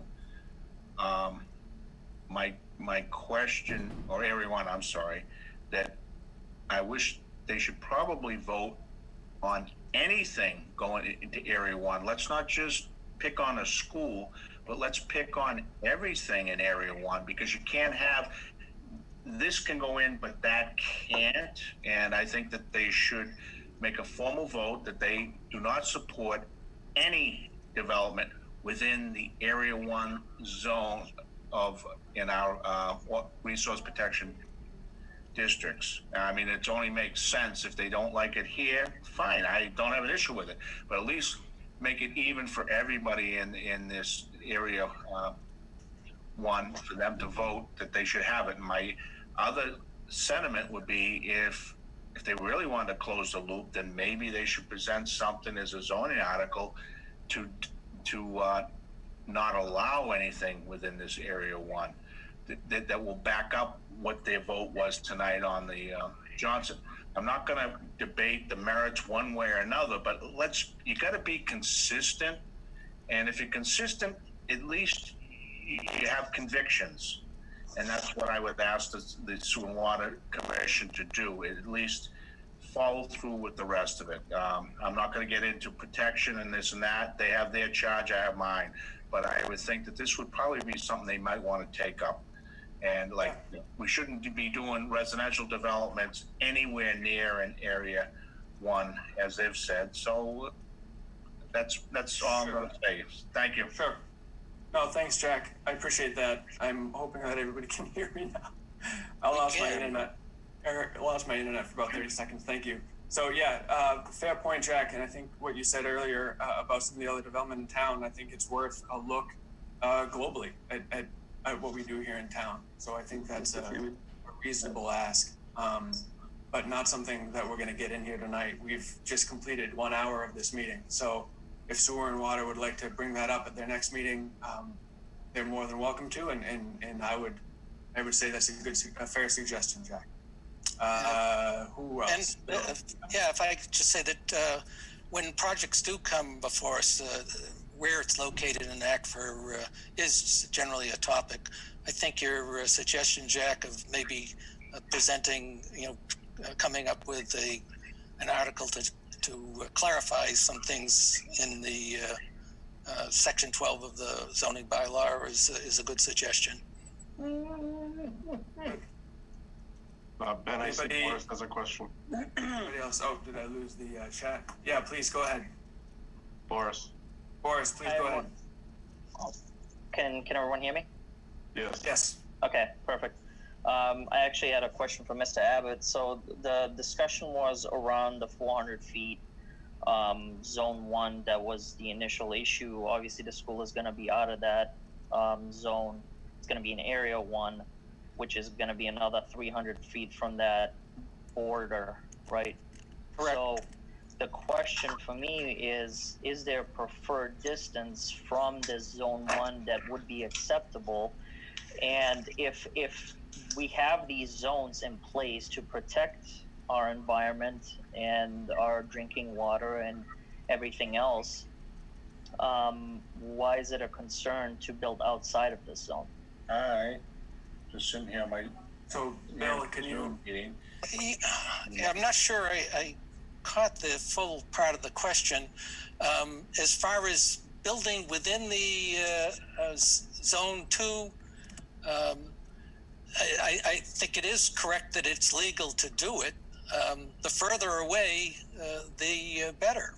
My question, or area 1, I'm sorry, that I wish they should probably vote on anything going into area 1. Let's not just pick on a school, but let's pick on everything in area 1, because you can't have this can go in, but that can't. And I think that they should make a formal vote that they do not support any development within the area 1 zone in our resource protection districts. I mean, it only makes sense. If they don't like it here, fine, I don't have an issue with it, but at least make it even for everybody in this area 1 for them to vote that they should have it. And my other sentiment would be if they really wanted to close the loop, then maybe they should present something as a zoning article to not allow anything within this area 1 that will back up what their vote was tonight on the Johnson. I'm not going to debate the merits one way or another, but you got to be consistent. And if you're consistent, at least you have convictions. And that's what I would ask the Sewer and Water Commission to do, at least follow through with the rest of it. I'm not going to get into protection and this and that. They have their charge, I have mine. But I would think that this would probably be something they might want to take up. And we shouldn't be doing residential developments anywhere near an area 1, as they've said. So that's all I'm going to say. Thank you. Sure. No, thanks, Jack. I appreciate that. I'm hoping that everybody can hear me now. I lost my internet for about 30 seconds. Thank you. So yeah, fair point, Jack. And I think what you said earlier about some of the other development in town, I think it's worth a look globally at what we do here in town. So I think that's a reasonable ask, but not something that we're going to get in here tonight. We've just completed 1 hour of this meeting. So if Sewer and Water would like to bring that up at their next meeting, they're more than welcome to. And I would say that's a fair suggestion, Jack. Who else? And if I could just say that when projects do come before us, where it's located in Aquifer is generally a topic. I think your suggestion, Jack, of maybe presenting, coming up with an article to clarify some things in the section 12 of the zoning bylaw is a good suggestion. Ben, I see Boris has a question. Anybody else? Oh, did I lose the chat? Yeah, please go ahead. Boris. Boris, please go ahead. Can everyone hear me? Yes. Yes. Okay, perfect. I actually had a question for Mr. Abbott. So the discussion was around the 400 feet zone 1. That was the initial issue. Obviously, the school is going to be out of that zone. It's going to be in area 1, which is going to be another 300 feet from that border, right? Correct. So the question for me is there preferred distance from this zone 1 that would be acceptable? And if we have these zones in place to protect our environment and our drinking water and everything else, why is it a concern to build outside of this zone? I just sitting here, So, Bill, can you? Yeah, I'm not sure I caught the full part of the question. As far as building within the zone 2, I think it is correct that it's legal to do it. The further away, the better.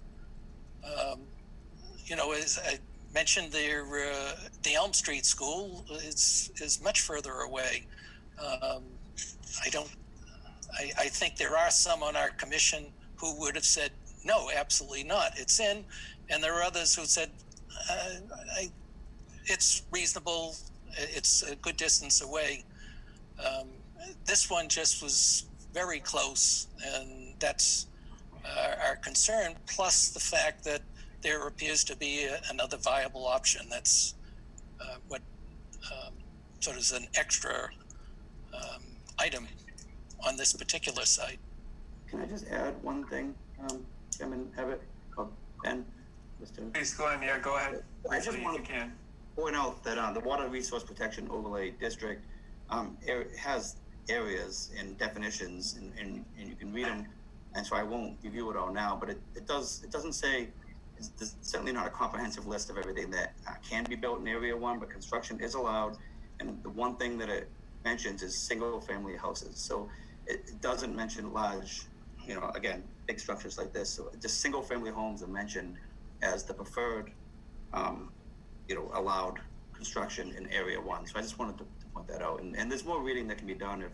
As I mentioned, the Elm Street School is much further away. I think there are some on our commission who would have said, no, absolutely not. It's in. And there are others who said, it's reasonable. It's a good distance away. This one just was very close, and that's our concern, plus the fact that there appears to be another viable option. That's what sort of is an extra item on this particular site. Can I just add one thing, Chairman Abbott, or Ben? Please go ahead. Yeah, go ahead. I just want to point out that the Water Resource Protection Overlay District has areas and definitions, and you can read them. And so I won't review it all now, but it doesn't say, it's certainly not a comprehensive list of everything that can be built in Area 1, but construction is allowed. And the one thing that it mentions is single-family houses. So it doesn't mention large, again, big structures like this. So just single-family homes are mentioned as the preferred, allowed construction in Area 1. So I just wanted to point that out. And there's more reading that can be done if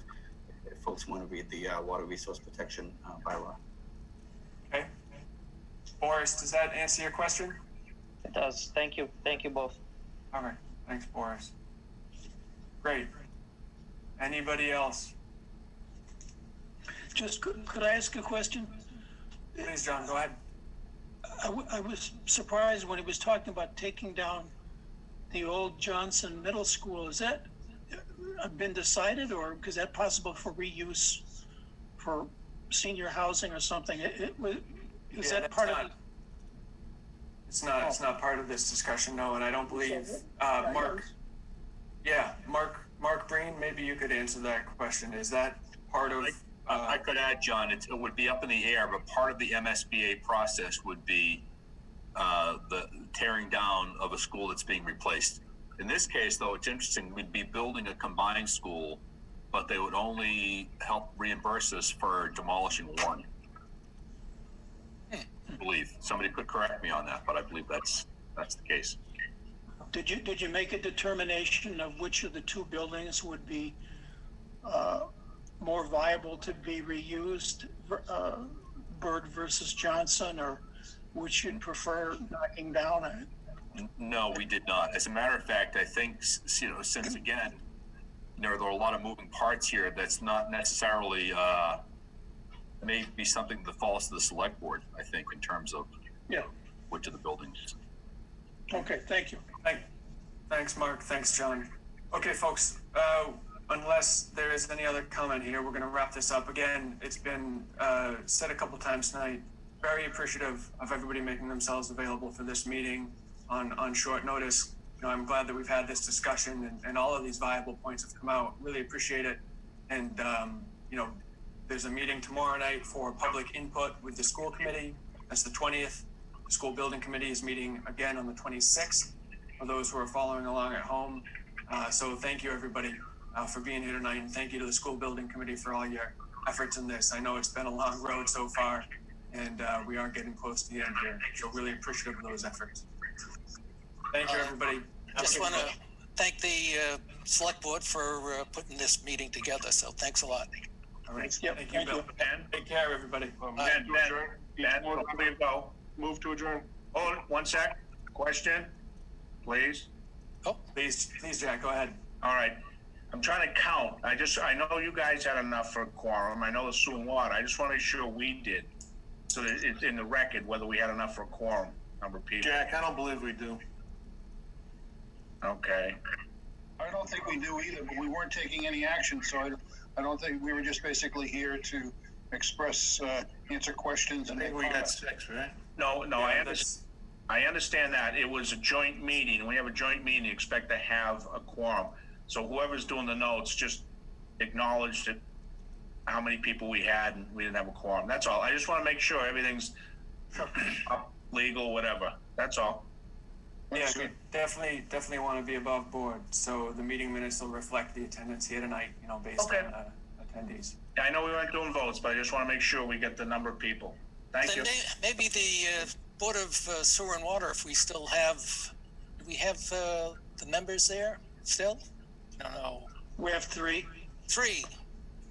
folks want to read the Water Resource Protection bylaw. Okay. Boris, does that answer your question? It does. Thank you. Thank you both. All right. Thanks, Boris. Great. Anybody else? Just could I ask a question? Please, John, go ahead. I was surprised when he was talking about taking down the old Johnson Middle School. Is that been decided, or is that possible for reuse for senior housing or something? Is that part of it? It's not. It's not part of this discussion, no. And I don't believe Mark. Yeah, Mark Breen. Maybe you could answer that question. Is that part of? I could add, John. It would be up in the air, but part of the MSBA process would be the tearing down of a school that's being replaced. In this case, though, it's interesting. We'd be building a combined school, but they would only help reimburse us for demolishing one. I believe somebody could correct me on that, but I believe that's the case. Did you make a determination of which of the two buildings would be more viable to be reused, Bird versus Johnson, or which you'd prefer knocking down? No, we did not. As a matter of fact, I think, since again, there are a lot of moving parts here, that's not necessarily, may be something that falls to the select board, I think, in terms of which of the buildings. Okay, thank you. Thanks, Mark. Thanks, John. Okay, folks, unless there is any other comment here, we're going to wrap this up. Again, it's been said a couple times tonight. Very appreciative of everybody making themselves available for this meeting on short notice. I'm glad that we've had this discussion and all of these viable points have come out. Really appreciate it. And, there's a meeting tomorrow night for public input with the school committee. That's the 20th. The school building committee is meeting again on the 26th for those who are following along at home. So thank you, everybody, for being here tonight, and thank you to the school building committee for all your efforts in this. I know it's been a long road so far, and we are getting close to the end here. So really appreciative of those efforts. Thank you, everybody. Just want to thank the select board for putting this meeting together. So thanks a lot. All right. Yep, Thank you, thank Bill. you. And take care, everybody. Ben, before you go, Move to adjourn. hold it 1 sec. Question, please. Please, Jack, go ahead. All right. I'm trying to count. I know you guys had enough for a quorum. I know the sewer and water. I just want to make sure we did. So that it's in the record whether we had enough for a quorum, number of people. Jack, I don't believe we do. Okay. I don't think we do either, but we weren't taking any action, so I don't think, we were just basically here to express, answer questions and make comments. 6, right? No, Yeah, I understand that. It was a joint meeting. We have a joint meeting, you expect to have a quorum. So whoever's doing the notes, just acknowledge that how many people we had and we didn't have a quorum. That's all. I just want to make sure everything's up, legal, whatever. That's all. Yeah, definitely want to be above board. So the meeting minutes will reflect the attendance here tonight, based Okay. on attendees. I know we weren't doing votes, but I just want to make sure we get the number of people. Thank you. Then maybe the Board of Sewer and Water, if we still have, do we have the members there still? I don't know. We have 3. 3.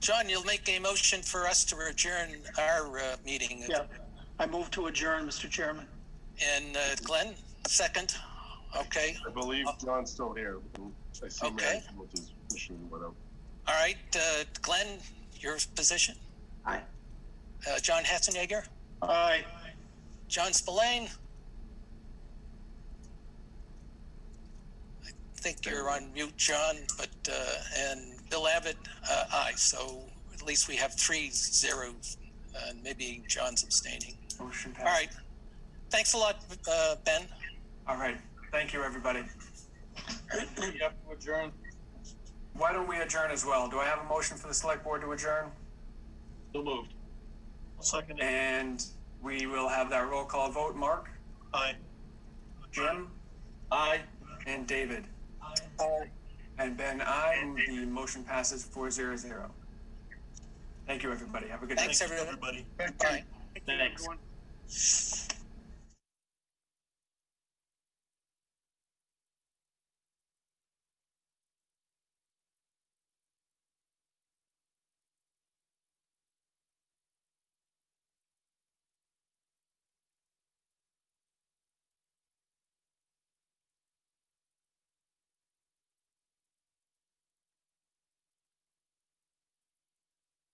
John, you'll make a motion for us to adjourn our meeting. Yeah. I move to adjourn, Mr. Chairman. And Glenn, second. Okay. I believe John's still here. I see Okay. Mary with his machine, whatever. All right, Glenn, your position? Aye. John Hatzenegger? Aye. John Spillane? I think you're on mute, John, but, and Bill Abbott, aye. So at least we have 3-0, and maybe John's abstaining. Motion All passed. right. Thanks a lot, Ben. All right. Thank you, everybody. You have to adjourn. Why don't we adjourn as well? Do I have a motion for the select board to adjourn? So moved. Second. And we will have that roll call vote. Mark? Aye. Jim? Aye. And David? Aye. And Ben, aye. And the motion passes 4-0. Thank you, everybody. Have a good Thanks, day. everybody. Thank you. Bye. Thanks.